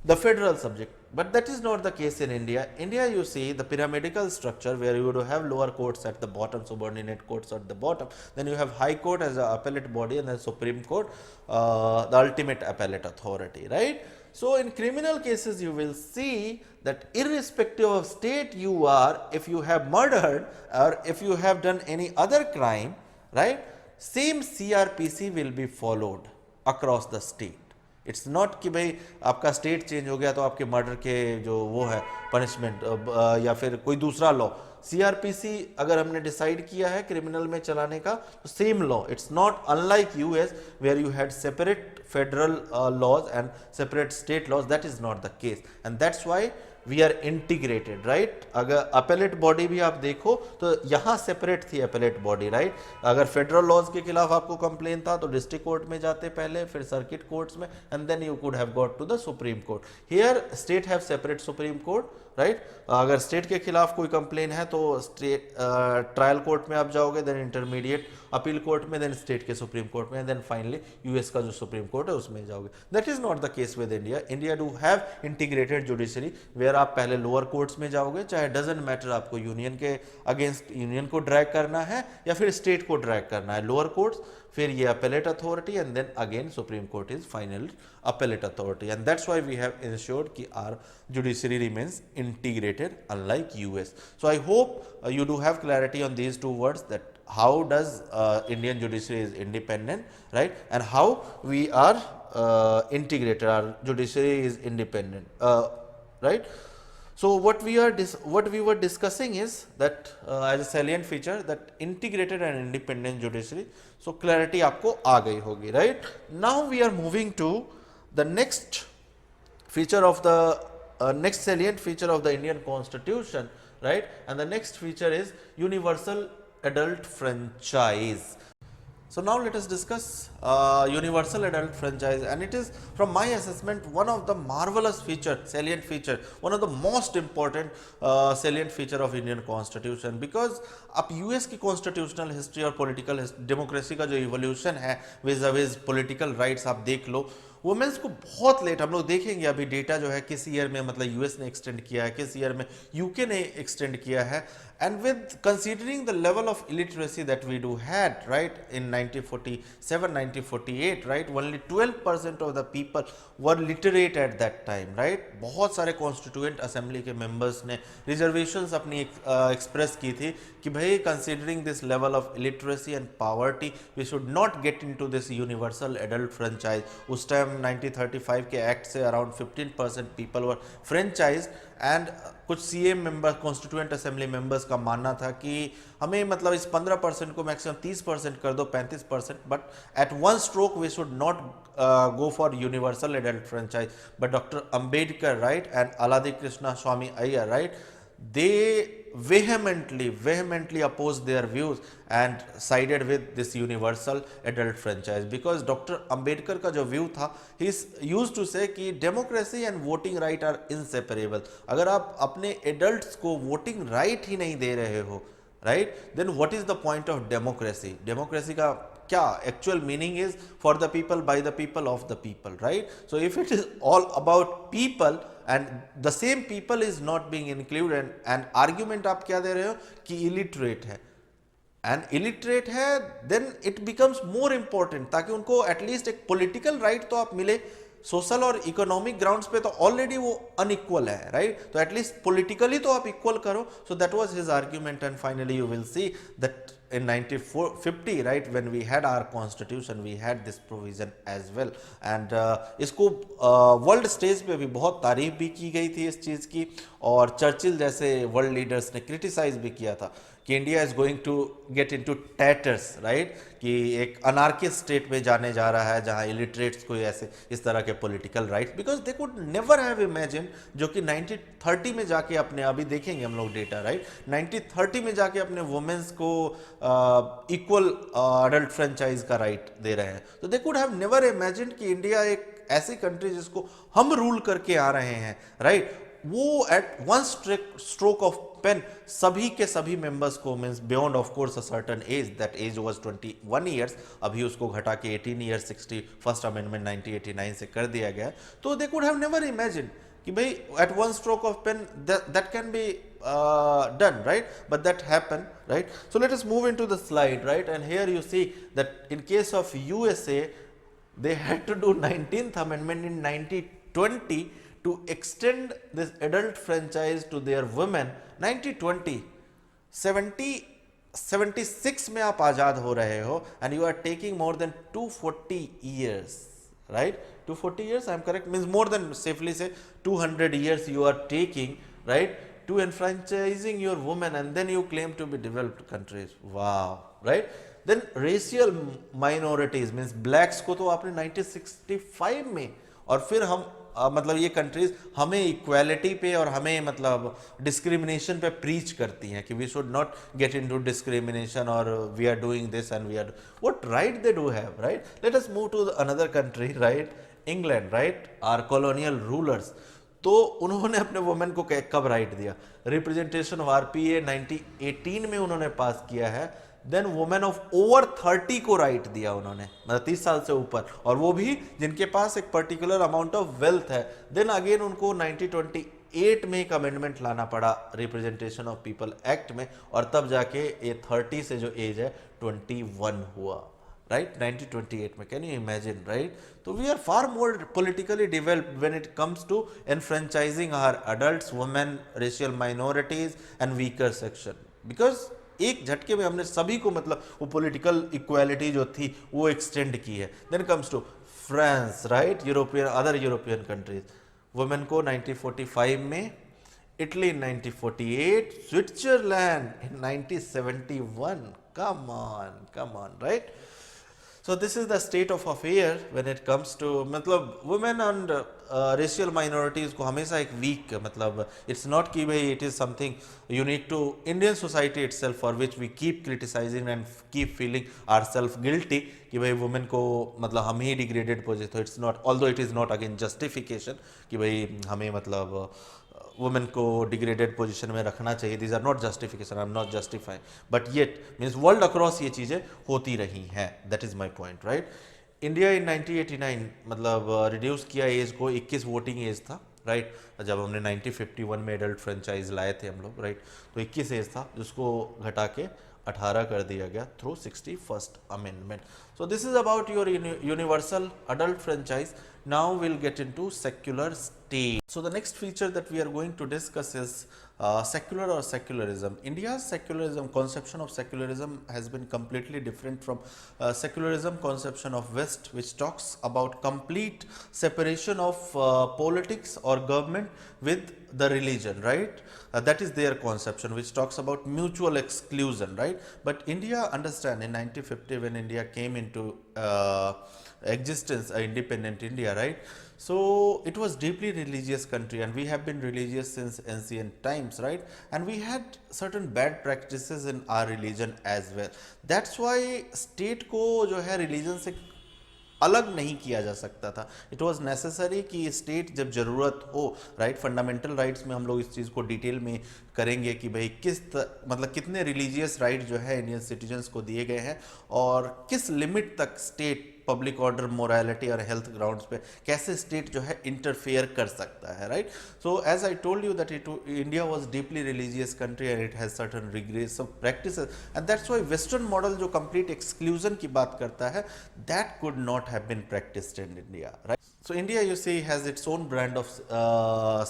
the federal subject. But that is not the case in India. India, you see the pyramidal structure where you do have lower courts at the bottom, subordinate courts at the bottom. Then you have High Court as an appellate body and then Supreme Court, the ultimate appellate authority, right. So in criminal cases, you will see that irrespective of state you are, if you have murdered or if you have done any other crime, right, same CRPC will be followed across the state. It's not कि भाई आपका state change हो गया तो आपके murder के जो वो है पनिशमेंट या फिर कोई दूसरा लॉ, सीआरपीसी अगर हमने डिसाइड किया है क्रिमिनल में चलाने का तो same law. It's not unlike US where you had separate federal laws and separate state laws. That is not the case and that's why we are integrated, right. अगर appellate body भी आप देखो तो यहाँ सेपरेट थी appellate body, right. अगर federal laws के खिलाफ आपको कंप्लेन था तो डिस्ट्रिक्ट कोर्ट में जाते पहले, फिर सर्किट कोर्ट्स में, and then you could have got to the supreme court. Here state have separate supreme court, right. अगर स्टेट के खिलाफ कोई कंप्लेन है तो स्टेट ट्रायल कोर्ट में आप जाओगे, देन इंटरमीडिएट अपील कोर्ट में, देन स्टेट के सुप्रीम कोर्ट में, देन फाइनली यूएस का जो सुप्रीम कोर्ट है उसमें जाओगे. That is not the case with India. India do have integrated judiciary where आप पहले लोअर कोर्ट्स में जाओगे, चाहे डजंट मैटर आपको यूनियन के अगेंस्ट यूनियन को ड्रैग करना है या फिर स्टेट को ड्रैग करना है. लोअर कोर्ट्स, फिर ये appellate authority, and then again Supreme Court is final appellate authority, and that's why we have ensured कि our judiciary remains integrated unlike US. So I hope you do have clarity on these two words, that how does Indian judiciary is independent, right, and how we are integrated, our judiciary is independent, right. So what we were discussing is that as a salient feature that integrated and independent judiciary. So clarity आपको आ गई होगी, right? Now we are moving to the next feature of the next salient feature of the Indian Constitution, right? And the next feature is universal adult franchise. So now let us discuss universal adult franchise, and it is from my assessment one of the marvelous feature, salient feature, one of the most important salient feature of Indian Constitution, because आप US की constitutional history और political democracy का जो evolution है Vij अविज political rights आप देख लो, women's को बहुत लेट, हम लोग देखेंगे अभी डेटा जो है किस ईयर में मतलब यूएस ने एक्सटेंड किया है, किस ईयर में यूके ने एक्सटेंड किया है, and with considering the level of illiteracy that we do had, right, in 1947 1948, right, only 12% of the people were literate at that time, right. बहुत सारे कॉन्स्टिट्यूएंट असेंबली के मेंबर्स ने रिजर्वेशंस अपनी express की थी कि भाई considering this level of illiteracy and poverty we should not get into this universal adult franchise. उस टाइम 1935 के एक्ट से around 15% people were franchise, and कुछ CM member constituent assembly members का मानना था कि हमें मतलब इस 15% को मैक्सिमम 30% कर दो, 35%, but at one stroke we should not go for universal adult franchise. But Dr. Ambedkar, right, and Aladi Krishna Swamy Iyer, right, they vehemently opposed their views and sided with this universal adult franchise, because Dr. Ambedkar का जो view था, he used to say कि democracy and voting right are inseparable. अगर आप अपने adults को voting right ही नहीं दे रहे हो, right, then what is the point of democracy? Democracy का क्या actual meaning is for the people, by the people, of the people, right? So if it is all about people and the same people is not being included, and argument आप क्या दे रहे हो कि illiterate है, and illiterate है, then it becomes more important, ताकि उनको at least एक पॉलिटिकल राइट तो आप मिले. सोशल और इकोनॉमिक ग्राउंड्स पे तो ऑलरेडी वो अनइक्वल है, राइट, तो एटलीस्ट पॉलिटिकली तो आप इक्वल करो. So that was his argument, and finally you will see that in 1950, right, when we had our constitution, we had this provision as well, and इसको world stage पे भी बहुत तारीफ भी की गई थी इस चीज़ की, और चर्चिल जैसे वर्ल्ड लीडर्स ने क्रिटिसाइज भी किया था कि India is going to get into tatters, right, कि एक अनार्किस्ट स्टेट में जाने जा रहा है जहां इलिटरेट्स को ऐसे इस तरह के political rights, because they could never have imagine, जो कि 1930 में जाके अपने, अभी देखेंगे हम लोग डेटा, राइट, 1930 में जाके अपने वुमेन्स को इक्वल अडल्ट फ्रेंचाइज का राइट दे रहे हैं. तो they could have never imagine कि इंडिया एक ऐसी कंट्री जिसको हम रूल करके आ रहे हैं, राइट, वो at one stroke of pen सभी के सभी मेंबर्स को, means beyond of course a certain age, that age was 21 years, अभी उसको घटा के 18 ईयर्स 61st अमेंडमेंट 1989 से कर दिया गया. तो they could have never imagine कि भाई at one stroke of pen that can be done, right, but that happened, right. So let us move into the slide, right, and here you see that in case of USA they had to do 19th amendment in 1920 to extend this adult franchise to their women. 1920, 70 76 में आप आज़ाद हो रहे हो and you are taking more than 240 years, right? 240 years, I am correct, means more than, safely say 200 years you are taking, right, to enfranchising your women, and then you claim to be developed countries. Wow, right? Then racial minorities means blacks को तो आपने 1965 में, और फिर हम मतलब ये countries हमें इक्वालिटी पे और हमें मतलब डिस्क्रिमिनेशन पे प्रीच करती हैं कि we should not get into discrimination और we are doing this and we are, what right they do have, right? Let us move to another country, right? England, right? Our colonial rulers, तो उन्होंने अपने women को कब right दिया? Representation of RPA 1918 में उन्होंने पास किया है। देन वुमेन ऑफ ओवर 30 को राइट दिया उन्होंने, मतलब 30 साल से ऊपर, और वो भी जिनके पास एक पर्टिकुलर अमाउंट ऑफ वेल्थ है। देन अगेन उनको 1928 में एक अमेंडमेंट लाना पड़ा रिप्रेजेंटेशन ऑफ पीपल एक्ट में, और तब जाके ये 30 से जो एज है 21 हुआ, right? 1928 में, can you imagine, right? So we are far more politically developed when it comes to enfranchising our adults, women, racial minorities and weaker section, because एक झटके में हमने सभी को मतलब वो पॉलिटिकल इक्वालिटी जो थी वो एक्सटेंड की है। Then comes to France, right? European, other European countries, women को 1945 में, Italy in 1948, Switzerland in 1971. Come on, right? So this is the state of affair when it comes to मतलब women and racial minorities को हमेशा एक weak, मतलब it's not कि भाई it is something unique to Indian society itself for which we keep criticizing and keep feeling ourselves guilty कि भाई women को मतलब हम ही degraded position, तो it's not, although it is not again justification कि भाई हमें मतलब वुमेन को डिग्रेडेड पोजीशन में रखना चाहिए। These are not justification, I am not justifying, but yet means world across ये चीज़ें होती रही हैं। That is my point, right? India in 1989 मतलब रिड्यूस किया एज को, 21 वोटिंग एज था, राइट? जब हमने 1951 में एडल्ट फ्रेंचाइज लाए थे हम लोग, राइट? तो 21 एज था, जिसको घटा के 18 कर दिया गया through 61st amendment. So this is about your universal adult franchise. Now we'll get into secular state. So the next feature that we are going to discuss is secular or secularism. India's secularism, conception of secularism has been completely different from secularism conception of West, which talks about complete separation of politics or government with the religion, right? That is their conception, which talks about mutual exclusion, right? But India, understand, in 1950 when India came into existence, independent India, right? So it was deeply religious country and we have been religious since ancient times, right? And we had certain bad practices in our religion as well. That's why state को जो है religion से अलग नहीं किया जा सकता था। इट वॉज नेसेसरी कि स्टेट जब ज़रूरत हो, राइट? फंडामेंटल राइट्स में हम लोग इस चीज़ को डिटेल में करेंगे कि भाई मतलब कितने रिलीजियस राइट जो है इंडियन सिटीजन्स को दिए गए हैं और किस लिमिट तक स्टेट पब्लिक ऑर्डर, मोरालिटी और हेल्थ ग्राउंड्स पे कैसे स्टेट जो है इंटरफेयर कर सकता है, right? So as I told you that India was deeply religious country and it has certain regressive practices and that's why western model जो complete exclusion की बात करता है, that could not have been practised in India, right? So India, you see, has its own brand of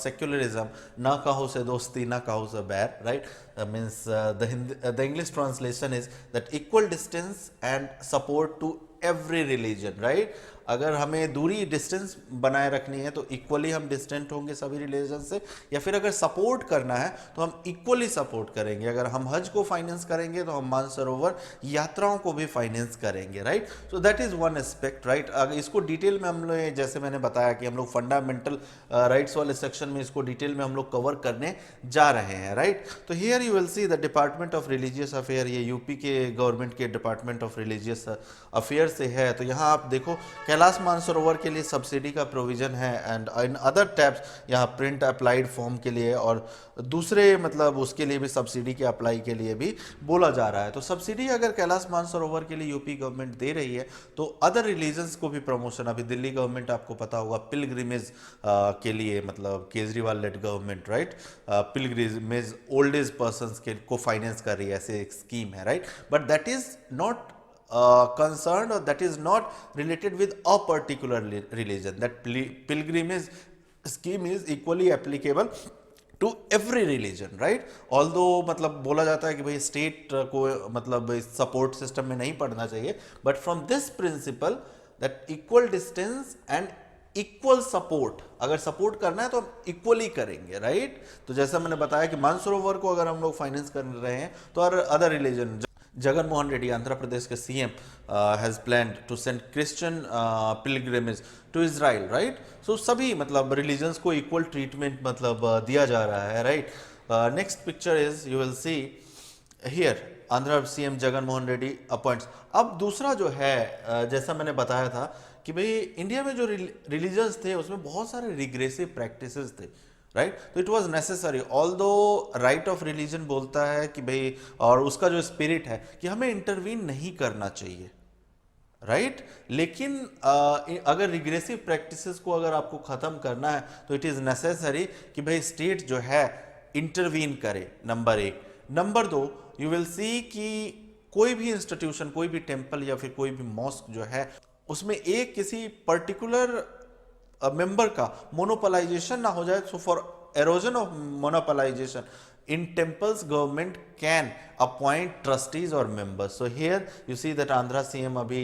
secularism. Na kaho se dosti, na kaho se bair, right? Means the English translation is that equal distance and support to every religion, right? अगर हमें दूरी distance बनाए रखनी है तो equally हम distant होंगे सभी रिलीजन से, या फिर अगर सपोर्ट करना है तो हम इक्वली सपोर्ट करेंगे। अगर हम हज को फाइनेंस करेंगे तो हम मानसरोवर यात्राओं को भी फाइनेंस करेंगे, right? So that is one aspect, right? अगर इसको डिटेल में हम लोग, जैसे मैंने बताया कि हम लोग फंडामेंटल राइट्स वाले सेक्शन में इसको डिटेल में हम लोग कवर करने जा रहे हैं, राइट? तो here you will see the department of religious affair, ये यूपी के गवर्नमेंट के डिपार्टमेंट ऑफ रिलीजियस अफेयर से है। तो यहाँ आप देखो कैलाश मानसरोवर के लिए सब्सिडी का प्रोविजन है एंड इन अदर टैब्स यहाँ प्रिंट अप्लाइड फॉर्म के लिए और दूसरे मतलब उसके लिए भी सब्सिडी के अप्लाई के लिए भी बोला जा रहा है। तो सब्सिडी अगर कैलाश मानसरोवर के लिए यूपी गवर्नमेंट दे रही है तो अदर रिलीजन्स को भी प्रमोशन, अभी दिल्ली गवर्नमेंट आपको पता होगा पिलग्रिमेज के लिए, मतलब Kejriwal lead government, right, pilgrimage old age person के को फाइनेंस कर रही है, ऐसे एक स्कीम है, right? But that is not concerned or that is not related with a particular religion. That pilgrimage scheme is equally applicable to every religion, right. Although मतलब बोला जाता है कि भाई स्टेट को मतलब सपोर्ट सिस्टम में नहीं पढ़ना चाहिए, but from this principle that equal distance and equal support, अगर सपोर्ट करना है तो हम इक्वली करेंगे, राइट। तो जैसा मैंने बताया कि मानसरोवर को अगर हम लोग फाइनेंस कर रहे हैं तो अदर रिलीजन, जगन मोहन रेड्डी आंध्र प्रदेश के CM has planned to send Christian pilgrimage to Israel, right. So सभी मतलब रिलीजन्स को इक्वल ट्रीटमेंट मतलब दिया जा रहा है, right. Next picture is you will see here Andhra CM Jagan Mohan Reddy appoints. अब दूसरा जो है जैसा मैंने बताया था कि भाई इंडिया में जो रिलीजन्स थे उसमें बहुत सारे रिग्रेसिव प्रैक्टिसेस थे, राइट। तो it was necessary, although right of religion बोलता है कि भाई, और उसका जो स्पिरिट है कि हमें इंटरवीन नहीं करना चाहिए, राइट। लेकिन अगर रिग्रेसिव प्रैक्टिसेस को अगर आपको खत्म करना है तो इट इज नेसेसरी कि भाई स्टेट जो है इंटरवीन करे, नंबर एक। नंबर दो, यू विल सी कि कोई भी इंस्टीट्यूशन, कोई भी टेम्पल या फिर कोई भी मॉस्क जो है उसमें एक किसी पर्टिकुलर मेंबर का मोनोपोलाइजेशन ना हो जाए। So for halogen of monopolisation in temples government can appoint trustees or members. So here you see that Andhra CM अभी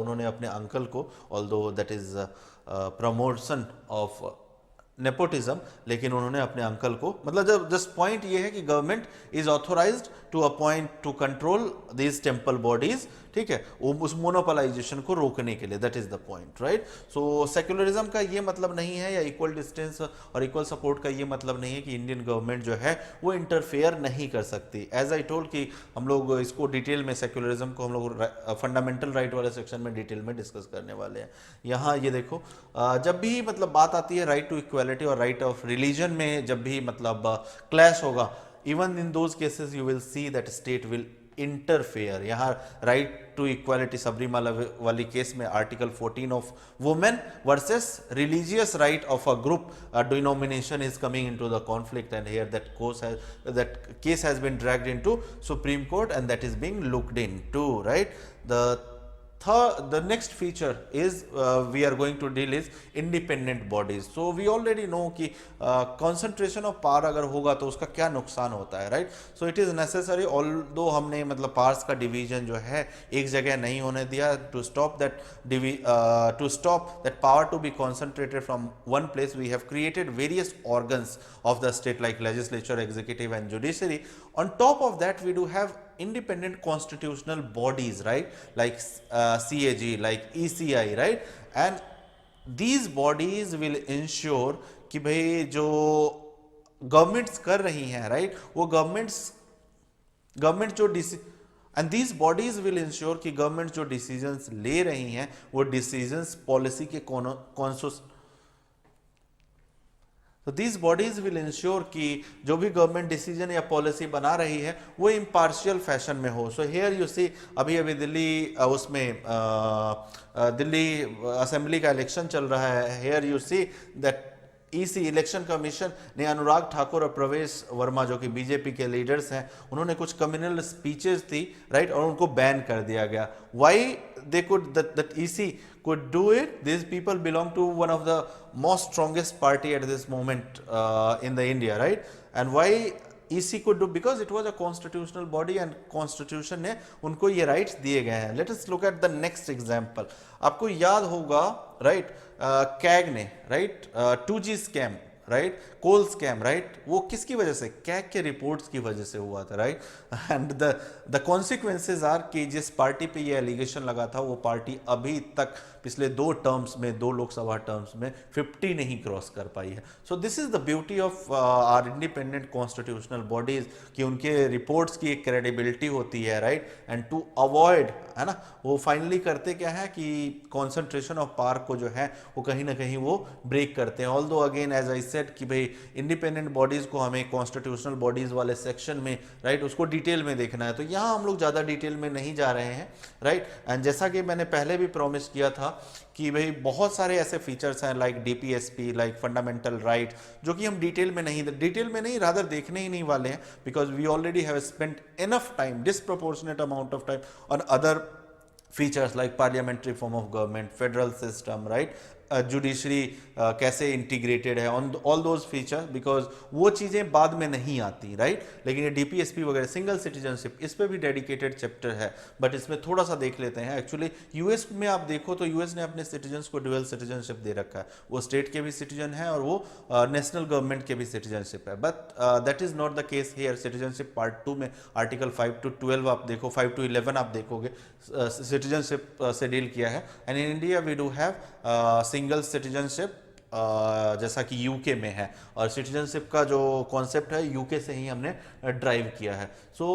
उन्होंने अपने अंकल को, although that is promotion of nepotism, लेकिन उन्होंने अपने अंकल को, मतलब जब जस्ट पॉइंट ये है कि government is authorised to appoint to control these temple bodies, ठीक है, उस मोनोपोलाइजेशन को रोकने के लिए, that is the point, right. So secularism का ये मतलब नहीं है, या इक्वल डिस्टेंस और इक्वल सपोर्ट का ये मतलब नहीं है कि इंडियन गवर्नमेंट जो है वो इंटरफेयर नहीं कर सकती। एज आई टोल्ड कि हम लोग इसको डिटेल में, सेक्युलरिज्म को हम लोग फंडामेंटल राइट वाले सेक्शन में डिटेल में डिस्कस करने वाले हैं। यहाँ ये देखो, जब भी मतलब बात आती है राइट टू इक्वालिटी और राइट ऑफ रिलीजन में, जब भी मतलब क्लैश होगा, even in those cases you will see that state will interfere. यहाँ राइट टू इक्वालिटी सबरीमाला वाली केस में article 14 of women versus religious right of a group denomination is coming into the conflict, and here that case has been dragged into Supreme Court and that is being looked into, right. The next feature is we are going to deal is independent bodies. So we already know कि concentration of power अगर होगा तो उसका क्या नुकसान होता है, right. So it is necessary, although हमने मतलब powers का division जो है एक जगह नहीं होने दिया, to stop that power to be concentrated from one place, we have created various organs of the state like legislature, executive and judiciary. On top of that we do have independent constitutional bodies, right, like CAG, like ECI, right, and these bodies will ensure कि भाई जो governments कर रही हैं, right, वो government जो and these bodies will ensure कि government जो डिसीजंस ले रही हैं वो डिसीजंस पॉलिसी के तो दीज बॉडीज विल इंश्योर कि जो भी गवर्नमेंट डिसीजन या पॉलिसी बना रही है वो इम्पार्शियल फैशन में हो। सो हेयर यू सी, अभी दिल्ली उसमें दिल्ली असेंबली का इलेक्शन चल रहा है। Here you see that EC election commission ने अनुराग ठाकुर और प्रवेश वर्मा जो कि बीजेपी के लीडर्स हैं, उन्होंने कुछ कम्युनल स्पीचेस थी, राइट, और उनको बैन कर दिया गया। Why they could that EC could do it? These people belong to one of the most strongest party at this moment in the India, right? And why EC could do? Because it was a constitutional body and constitution ने उनको ये rights दिए गए हैं। Let us look at the next example. आपको याद होगा, right, CAG ने, right, 2G scam, राइट, कोल स्कैम, राइट, वो किसकी वजह से, कैग के रिपोर्ट्स की वजह से हुआ था, right. And the consequences are कि जिस पार्टी पे ये एलिगेशन लगा था वो पार्टी अभी तक पिछले 2 टर्म्स में, 2 लोकसभा टर्म्स में 50 नहीं क्रॉस कर पाई है। So this is the beauty of our independent constitutional bodies कि उनके रिपोर्ट्स की एक क्रेडिबिलिटी होती है, राइट, एंड टू अवॉइड, है ना, वो फाइनली करते क्या है कि कॉन्सेंट्रेशन ऑफ पावर को जो है वो कहीं ना कहीं वो ब्रेक करते हैं। Although again as I said कि भाई इंडिपेंडेंट बॉडीज को हमें कॉन्स्टिट्यूशनल बॉडीज वाले सेक्शन में, राइट, उसको डिटेल में देखना है, तो यहाँ हम लोग ज़्यादा डिटेल में नहीं जा रहे हैं, राइट। एंड जैसा कि मैंने पहले भी प्रॉमिस किया था कि भाई बहुत सारे ऐसे फीचर्स हैं like DPSP, like fundamental right, जो कि हम डिटेल में नहीं रादर देखने ही नहीं वाले हैं, because we already have spent enough time, disproportionate amount of time on other features like parliamentary form of government, federal system, right, judiciary कैसे इंटीग्रेटेड है, on all those feature, because वो चीज़ें बाद में नहीं आती, राइट। लेकिन ये डीपीएसपी वगैरह, सिंगल सिटीजनशिप, इस पे भी डेडिकेटेड चैप्टर है, बट इसमें थोड़ा सा देख लेते हैं। एक्चुअली यूएस में आप देखो तो यूएस ने अपने सिटीजन्स को ड्यूअल सिटीजनशिप दे रखा है, वो स्टेट के भी सिटीजन है और वो नेशनल गवर्नमेंट के भी सिटीजनशिप है, but that is not the case here. Citizenship part 2 में आर्टिकल 5 to 12 आप देखो, 5 to 11 आप देखोगे, सिटीजनशिप से डील किया है। And in India we do have single citizenship, जैसा कि यूके में है, और सिटीजनशिप का जो कॉन्सेप्ट है यूके से ही हमने ड्राइव किया है। सो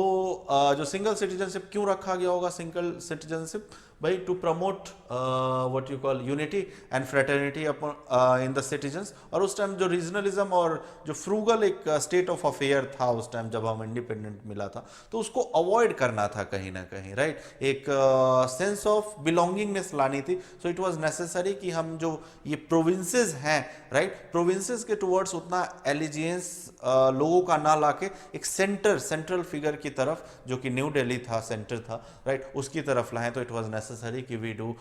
जो सिंगल सिटीजनशिप क्यों रखा गया होगा, सिंगल सिटीजनशिप भाई to promote what you call unity and fraternity in the citizens. और उस टाइम जो रीजनलिज्म और जो फ्रूगल एक स्टेट ऑफ अफेयर था उस टाइम जब हम इंडिपेंडेंट मिला था, तो उसको अवॉइड करना था कहीं ना कहीं, राइट। एक सेंस ऑफ बिलोंगिंगनेस लानी थी। सो इट वाज नेसेसरी कि हम जो ये प्रोविंसेस हैं, राइट, प्रोविंसेस के टुवर्ड्स उतना एलिजियंस लोगों का ना लाके एक सेंट्रल फिगर की तरफ, जो कि न्यू दिल्ली था, सेंटर था, राइट, उसकी तरफ लाएं। तो इट वाज नेसेसरी कि we do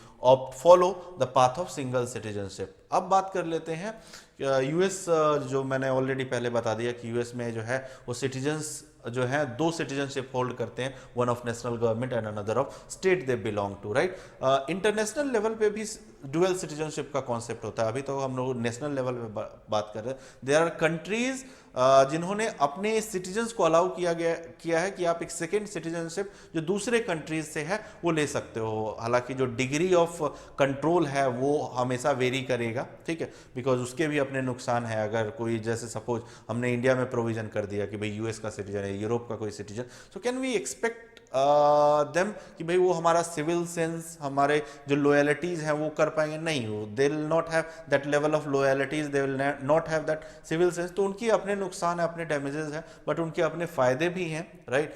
follow the path of single citizenship. अब बात कर लेते हैं यूएस, जो मैंने ऑलरेडी पहले बता दिया कि यूएस में जो है वो सिटीजन्स जो है दो सिटीजनशिप होल्ड करते हैं, one of national government and another of state they belong to, right. International level पे भी डुअल सिटीजनशिप का कॉन्सेप्ट होता है। अभी तो हम लोग नेशनल लेवल पे बात कर रहे हैं। देयर आर कंट्रीज जिन्होंने अपने सिटीजन्स को अलाउ किया है कि आप एक सेकेंड सिटीजनशिप जो दूसरे कंट्रीज से है वो ले सकते हो। हालांकि जो डिग्री ऑफ कंट्रोल है वो हमेशा वेरी करेगा, ठीक है, बिकॉज उसके भी अपने नुकसान है। अगर कोई, जैसे सपोज हमने इंडिया में प्रोविजन कर दिया कि भाई यूएस का सिटीजन है, यूरोप का कोई citizen, so can we expect them कि भाई वो हमारा सिविल सेंस, हमारे जो लॉयल्टीज हैं वो कर पाएंगे? नहीं, वो they will not have that level of loyalties, they will not have that civil sense. तो उनकी अपने नुकसान है, अपने डैमेजेस हैं, बट उनके अपने फायदे भी हैं, राइट।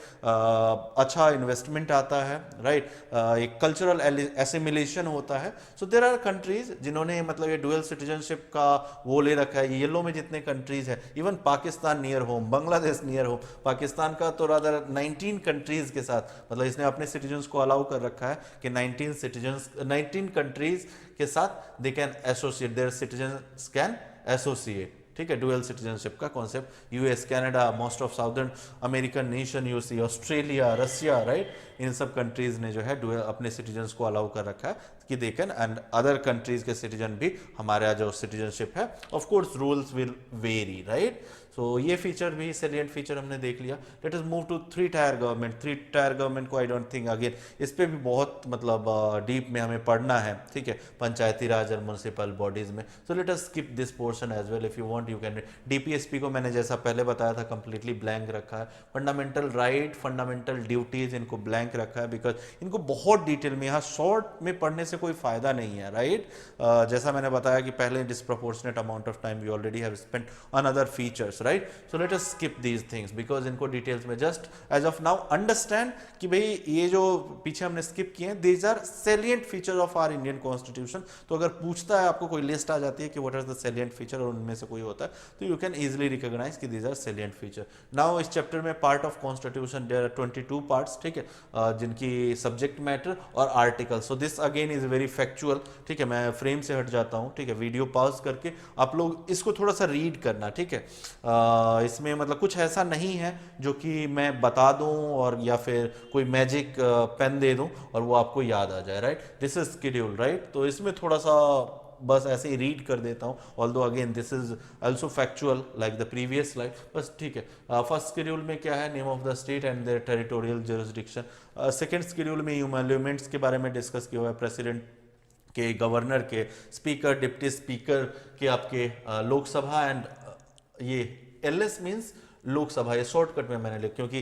अच्छा इन्वेस्टमेंट आता है, राइट, एक कल्चरल एसिमिलेशन होता है। सो देयर आर कंट्रीज जिन्होंने मतलब ये डुअल सिटीजनशिप का वो ले रखा है। येलो में जितने कंट्रीज है, even Pakistan near home, Bangladesh near home, Pakistan का तो रादर 19 कंट्रीज के साथ, मतलब इसने अपने सिटीजन्स को अलाउ कर रखा है कि 19 कंट्रीज के साथ they can associate, their citizens can associate, ठीक है। डुअल सिटीजनशिप का concept US, Canada, most of southern American nation, UC, Australia, Russia, right, इन सब कंट्रीज ने जो है डुअल अपने सिटीजन्स को अलाउ कर रखा है कि they can, and other countries के सिटीजन भी हमारा जो सिटीजनशिप है, of course rules will vary, right. So ये फीचर भी, सैलिएंट फीचर हमने देख लिया। Let us move to 3 tier government. 3 tier government को आई डोंट थिंक, अगेन इस पे भी बहुत मतलब डीप में हमें पढ़ना है, ठीक है, पंचायती राज और म्युनिसिपल बॉडीज में। So let us skip this portion as well, if you want you can. DPSP को मैंने जैसा पहले बताया था कंप्लीटली ब्लैंक रखा है। फंडामेंटल राइट, फंडामेंटल ड्यूटीज, इनको ब्लैंक रखा है बिकॉज इनको बहुत डिटेल में, यहाँ शॉर्ट में पढ़ने से कोई फायदा नहीं है, राइट। जैसा मैंने बताया कि पहले disproportionate amount of time we already have spent on other features, right. So let us skip these things because इनको डिटेल्स में just as of now understand कि भाई ये जो पीछे हमने स्किप किए हैं, these are salient feature of our Indian constitution. तो अगर पूछता है आपको, कोई लिस्ट आ जाती है कि what are the salient feature और उनमें से कोई होता है, तो यू कैन इजिली रिकॉग्नाइज कि these are salient feature. Now इस चैप्टर में part of constitution there are 22 parts, ठीक है, जिनकी सब्जेक्ट मैटर और article. So this again is very factual, ठीक है। मैं फ्रेम से हट जाता हूँ, ठीक है, वीडियो पॉज करके आप लोग इसको थोड़ा सा रीड करना, ठीक है। इसमें मतलब कुछ ऐसा नहीं है जो कि मैं बता दूं और या फिर कोई मैजिक पेन दे दूं और वो आपको याद आ जाए, right. This is schedule, right. तो इसमें थोड़ा सा बस ऐसे ही रीड कर देता हूँ, although again this is also factual like the previous slide, बस ठीक है। फर्स्ट शेड्यूल में क्या है, name of the state and their territorial jurisdiction. Second schedule में इमोल्यूमेंट्स के बारे में डिस्कस किया हुआ है, प्रेसिडेंट के, गवर्नर के, स्पीकर, डिप्टी स्पीकर के, आपके लोकसभा एंड ये एलएस मीन्स लोकसभा, ये शॉर्टकट में मैंने लिखा क्योंकि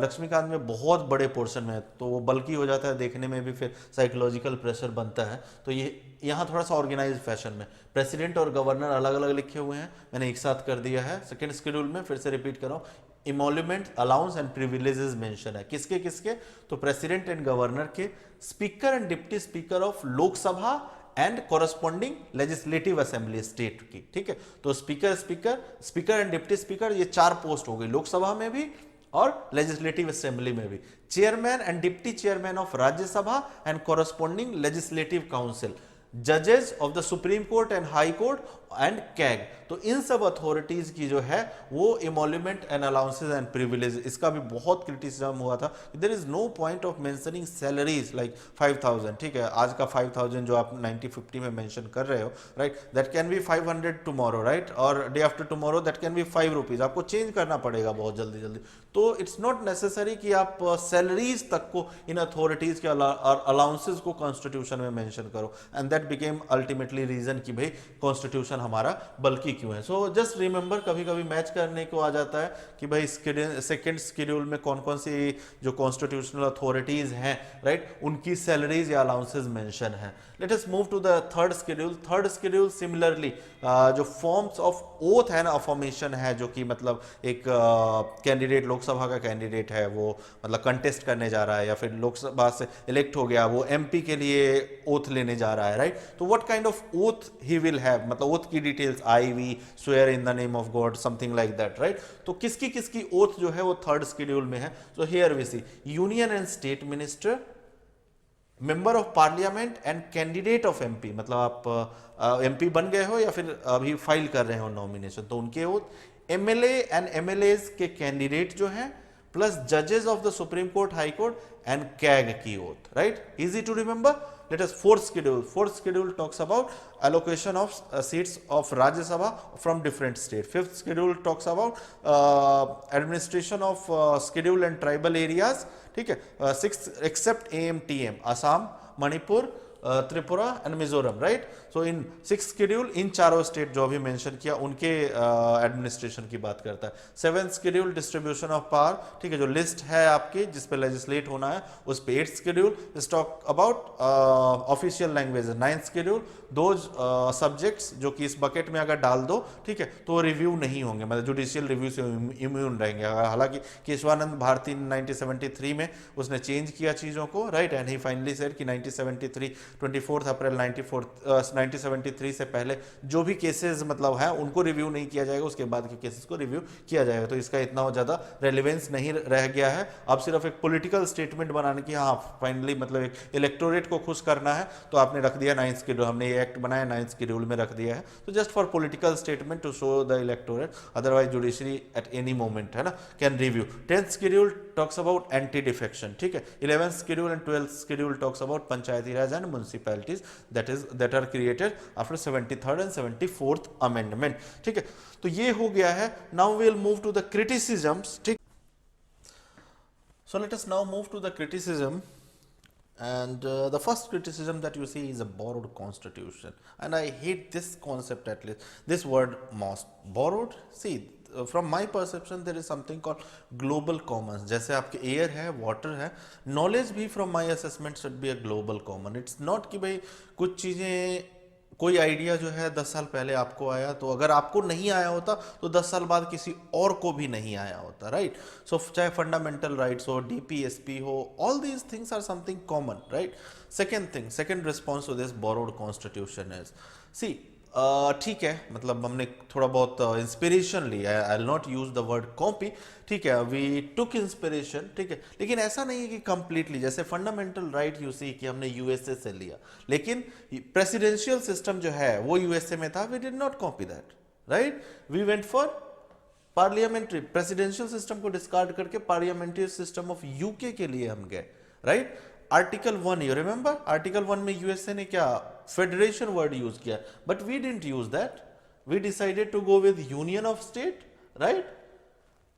लक्ष्मीकांत में बहुत बड़े पोर्शन में है तो वो बल्कि हो जाता है, देखने में भी फिर साइकोलॉजिकल प्रेशर बनता है। तो ये यहाँ थोड़ा सा ऑर्गेनाइज फैशन में प्रेसिडेंट और गवर्नर अलग अलग लिखे हुए हैं, मैंने एक साथ कर दिया है। सेकेंड शेड्यूल में फिर से रिपीट कर रहा हूँ, इमोल्यूमेंट, अलाउंस एंड प्रिविलेजेस मेंशन है। किसके किसके? तो प्रेसिडेंट एंड गवर्नर के, speaker and deputy speaker of Lok Sabha and corresponding legislative assembly state की, ठीक है। तो स्पीकर एंड डिप्टी स्पीकर, ये 4 पोस्ट हो गई, लोकसभा में भी और लेजिस्लेटिव असेंबली में भी। Chairman and deputy chairman of Rajya Sabha and corresponding legislative council, जजेस of the supreme court and high court and CAG. तो इन सब अथॉरिटीज की जो है वो emolument and allowances and privilege, इसका भी बहुत क्रिटिसिज्म हुआ था। There is no point of mentioning salaries like 5000, ठीक है, आज का 5000 जो आप 1950 में मेंशन कर रहे हो, right, that can be 500 tomorrow, right, और day after tomorrow that can be 5 rupees. आपको चेंज करना पड़ेगा बहुत जल्दी जल्दी। तो इट्स नॉट नेसेसरी कि आप सैलरीज तक को इन अथॉरिटीज के अलाउंसेस को कॉन्स्टिट्यूशन में मेंशन करो, and that became ultimately reason कि भाई कॉन्स्टिट्यूशन हमारा बल्कि क्यों है। सो जस्ट रिमेंबर, कभी कभी मैच करने को आ जाता है कि भाई सेकंड शेड्यूल में कौन कौन सी जो कॉन्स्टिट्यूशनल अथॉरिटीज हैं, राइट, उनकी सैलरीज या अलाउंसेस मेंशन है। Let us move to the third schedule. Third schedule similarly जो फॉर्म्स ऑफ ओथ है ना, अफर्मेशन है, जो कि मतलब एक कैंडिडेट लोकसभा का कैंडिडेट है, वो मतलब कंटेस्ट करने जा रहा है या फिर लोकसभा से इलेक्ट हो गया, वो एमपी के लिए ओथ लेने जा रहा है, राइट। तो what kind of oath he will have, मतलब ओथ की details, I we swear in the name of God, something like that, right. तो किसकी किसकी ओथ जो है वो थर्ड शेड्यूल में है। So here we see union and state minister, member of parliament and candidate of MP, मतलब आप एमपी बन गए हो या फिर अभी फाइल कर रहे हो नॉमिनेशन, तो उनके ओथ। एमएलए एंड एमएलएज के कैंडिडेट जो हैं, प्लस जजेस of the supreme court, high court and CAG की oath, right, easy to remember. Let us fourth schedule. Fourth schedule talks about allocation of seats of Rajya Sabha from different states. Fifth schedule talks about administration of scheduled and tribal areas. ठीक है. Sixth, except AMTM, Assam, Manipur, Tripura and Mizoram, right. So in six schedule in चारों state जो अभी mention किया उनके administration की बात करता है। Seventh schedule distribution of power, ठीक है, जो लिस्ट है आपकी जिस पे लेजिस्लेट होना है उस पे। Eighth schedule talk about official language. Ninth schedule दो सब्जेक्ट्स जो कि इस बकेट में अगर डाल दो, ठीक है, तो रिव्यू नहीं होंगे, मतलब जुडिशियल रिव्यू से इम्यून रहेंगे। हालांकि केशवानंद भारती 1973 में उसने चेंज किया चीज़ों को, right, and he finally said कि 1973 24 अप्रैल 1973 से पहले जो भी केसेस मतलब है उनको रिव्यू नहीं किया जाएगा, उसके बाद के केसेस को रिव्यू किया जाएगा। तो इसका इतना ज़्यादा रेलिवेंस नहीं रह गया है। अब सिर्फ एक पॉलिटिकल स्टेटमेंट बनाने की, हाँ फाइनली मतलब एक इलेक्टोरेट को खुश करना है तो आपने रख दिया 9th शेड्यूल, हमने ये एक्ट बनाया 9th शेड्यूल में रख दिया है, तो just for political statement to show the electorate, otherwise judiciary at any moment है ना can review. 10th schedule talks about anti defection, ठीक है। 11th schedule and 12th schedule talks about Panchayati Raj and municipalities that are created after 73rd and 74th amendment, ठीक है। तो ये हो गया है। now we'll move to the criticisms, ठीक। so let us now move to the criticism, and the first criticism that you see is a borrowed constitution, and I hate this concept, at least this word most borrowed। see from my perception there is something called global commons, जैसे आपके air है, water है, knowledge भी from my assessment should be a global common। it's not कि भाई कुछ चीज़ें, कोई आइडिया जो है 10 साल पहले आपको आया, तो अगर आपको नहीं आया होता तो 10 साल बाद किसी और को भी नहीं आया होता, राइट। सो चाहे फंडामेंटल राइट्स हो, डीपीएसपी हो, all these things are something common, right. Second thing, second response to this borrowed constitution is, see ठीक है, मतलब हमने थोड़ा बहुत इंस्पिरेशन लिया है, I will not use the word copy, ठीक है, वी टुक इंस्पिरेशन, ठीक है, लेकिन ऐसा नहीं है कि कंप्लीटली, जैसे फंडामेंटल राइट यू सी कि हमने यूएसए से लिया, लेकिन प्रेसिडेंशियल सिस्टम जो है वो यूएसए में था, we did not copy that, right, we went for parliamentary, presidential system को डिस्कार्ड करके पार्लियामेंट्री सिस्टम ऑफ यूके के लिए हम गए, राइट। आर्टिकल 1, यू रिमेंबर आर्टिकल 1 में यूएसए ने क्या फेडरेशन वर्ड यूज किया, but we didn't use that, we decided to go with union of state, right,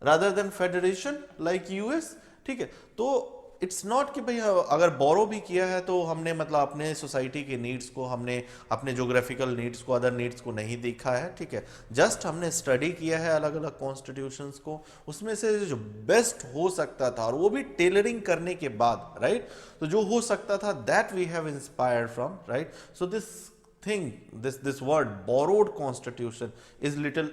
rather than federation like US, ठीक है। तो इट्स नॉट कि भाई अगर बोरो भी किया है तो हमने मतलब अपने सोसाइटी के नीड्स को, हमने अपने जोग्राफिकल नीड्स को, अदर नीड्स को नहीं देखा है, ठीक है, जस्ट हमने स्टडी किया है अलग अलग कॉन्स्टिट्यूशंस को, उसमें से जो बेस्ट हो सकता था, और वो भी टेलरिंग करने के बाद, राइट, तो जो हो सकता था that we have inspired from, right. So this thing, this word borrowed constitution is little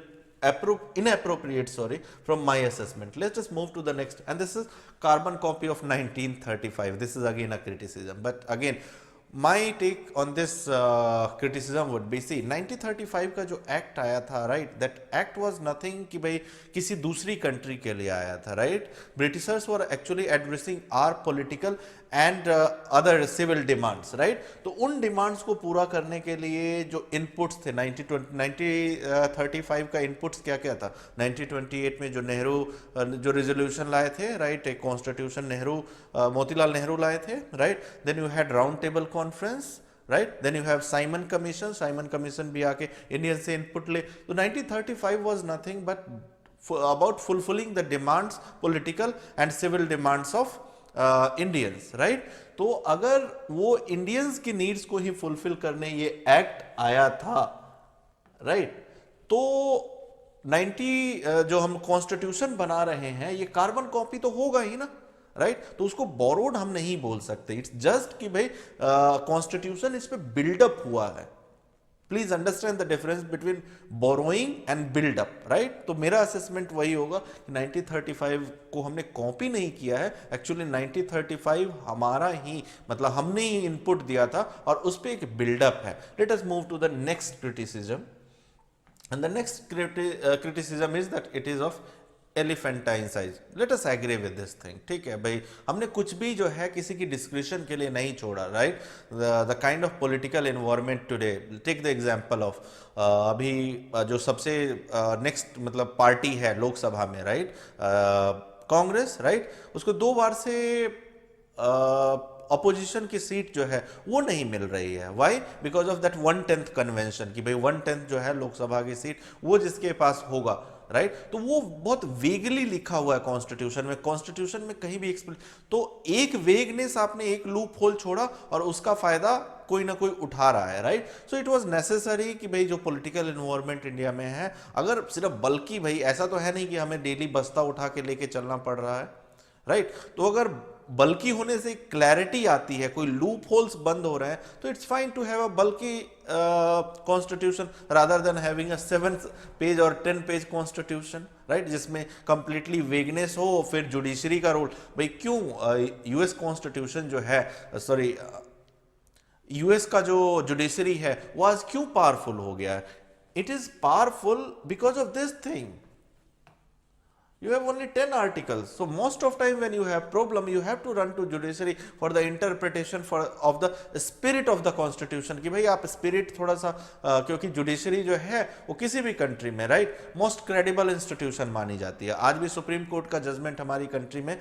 inappropriate, sorry, from my assessment. Let's just move to the next, and this is carbon copy of 1935. This is again a criticism, but again my take on this criticism would be, see 1935 का जो act आया था, right, that act was nothing कि भाई किसी दूसरी country के लिए आया था, right. Britishers were actually addressing our political and other civil demands, right. तो उन डिमांड्स को पूरा करने के लिए जो इनपुट्स थे 1935 का इनपुट्स क्या क्या था. 1928 में जो नेहरू जो रिजोल्यूशन लाए थे, राइट, एक कॉन्स्टिट्यूशन नेहरू मोतीलाल नेहरू लाए थे, right. Then you had round table conference, right. Then you have Simon commission भी आके इंडियन से इनपुट ले. तो 1935 was nothing but about fulfilling the demands, political and civil demands of Indians, right. तो अगर वो इंडियंस की नीड्स को ही फुलफिल करने ये एक्ट आया था, राइट, तो 90 जो हम कॉन्स्टिट्यूशन बना रहे हैं ये कार्बन कॉपी तो होगा ही ना, राइट. तो उसको बोरोड हम नहीं बोल सकते. इट्स जस्ट कि भाई कॉन्स्टिट्यूशन इस पे बिल्डअप हुआ है. Please understand the difference between borrowing and buildup, right. तो मेरा असेसमेंट वही होगा कि 1935 को हमने कॉपी नहीं किया है. एक्चुअली 1935 हमारा ही मतलब हमने ही इनपुट दिया था और उस पर एक बिल्डअप है. Let us move to the next criticism, and the next criticism is that it is of elephantine size. Let us agree with this thing. ठीक है भाई, हमने कुछ भी जो है किसी की डिस्क्रिप्शन के लिए नहीं छोड़ा, right. The kind of political environment today, take the example of अभी जो सबसे नेक्स्ट मतलब पार्टी है लोकसभा में, राइट, कांग्रेस, राइट. उसको 2 बार से अपोजिशन की सीट जो है वो नहीं मिल रही है. Why? Because of that 1/10 convention कि भाई 1/10 जो है लोकसभा की सीट वो जिसके पास होगा, राइट. तो वो बहुत वेगली लिखा हुआ है कॉन्स्टिट्यूशन में कहीं भी एक्सप्लेन. तो एक वेगनेस आपने एक लूप होल छोड़ा और उसका फायदा कोई ना कोई उठा रहा है, right. So it was necessary कि भाई जो पॉलिटिकल एनवायरनमेंट इंडिया में है, अगर सिर्फ बल्कि भाई ऐसा तो है नहीं कि हमें डेली बस्ता उठा के लेके चलना पड़ रहा है, राइट. तो अगर बल्कि होने से क्लैरिटी आती है, कोई लूप होल्स बंद हो रहे हैं, तो it's fine to have a बल्कि constitution rather than having a 7 page और 10 पेज कॉन्स्टिट्यूशन, राइट, जिसमें कंप्लीटली वेगनेस हो. फिर जुडिशरी का रोल, भाई क्यों यूएस कॉन्स्टिट्यूशन जो है, सॉरी यूएस का जो जुडिशरी है वो आज क्यों पावरफुल हो गया है? It is powerful because of this thing. You have only 10 articles, so most of time when you have problem you have to run to judiciary for the interpretation of the spirit of the constitution कि भाई आप spirit थोड़ा सा क्योंकि judiciary जो है वो किसी भी कंट्री में, राइट, मोस्ट क्रेडिबल इंस्टीट्यूशन मानी जाती है. आज भी सुप्रीम कोर्ट का जजमेंट हमारी कंट्री में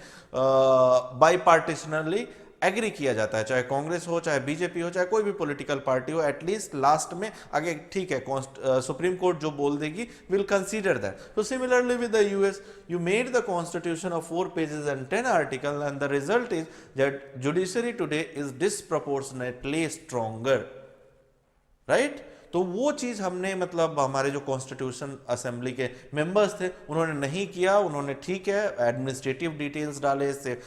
बाईपार्टिशनली एग्री किया जाता है, चाहे कांग्रेस हो, चाहे बीजेपी हो, चाहे कोई भी पॉलिटिकल पार्टी हो. एटलीस्ट लास्ट में आगे ठीक है सुप्रीम कोर्ट जो बोल देगी विल कंसीडर दैट. तो similarly with the US, you made the constitution of 4 pages and 10 articles, and the result is that judiciary today is disproportionately stronger, right. तो वो चीज हमने मतलब हमारे जो कॉन्स्टिट्यूशन असेंबली के मेंबर्स थे उन्होंने नहीं किया. उन्होंने ठीक है एडमिनिस्ट्रेटिव डिटेल्स डाले, इससे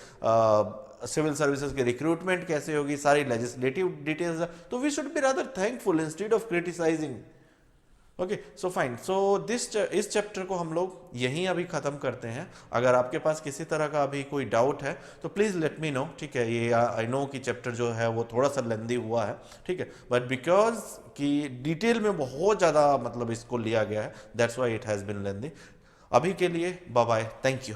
सिविल सर्विसेज की रिक्रूटमेंट कैसे होगी, सारी लेजिस्लेटिव डिटेल्स. तो we should be rather thankful instead of criticising. Okay, so fine. So इस चैप्टर को हम लोग यहीं अभी ख़त्म करते हैं. अगर आपके पास किसी तरह का अभी कोई डाउट है तो प्लीज़ लेट मी नो. ठीक है, ये आई नो कि चैप्टर जो है वो थोड़ा सा लेंदी हुआ है, ठीक है, बट बिकॉज कि डिटेल में बहुत ज़्यादा मतलब इसको लिया गया है, that's why it has been lengthy. अभी के लिए बाय बाय, थैंक यू.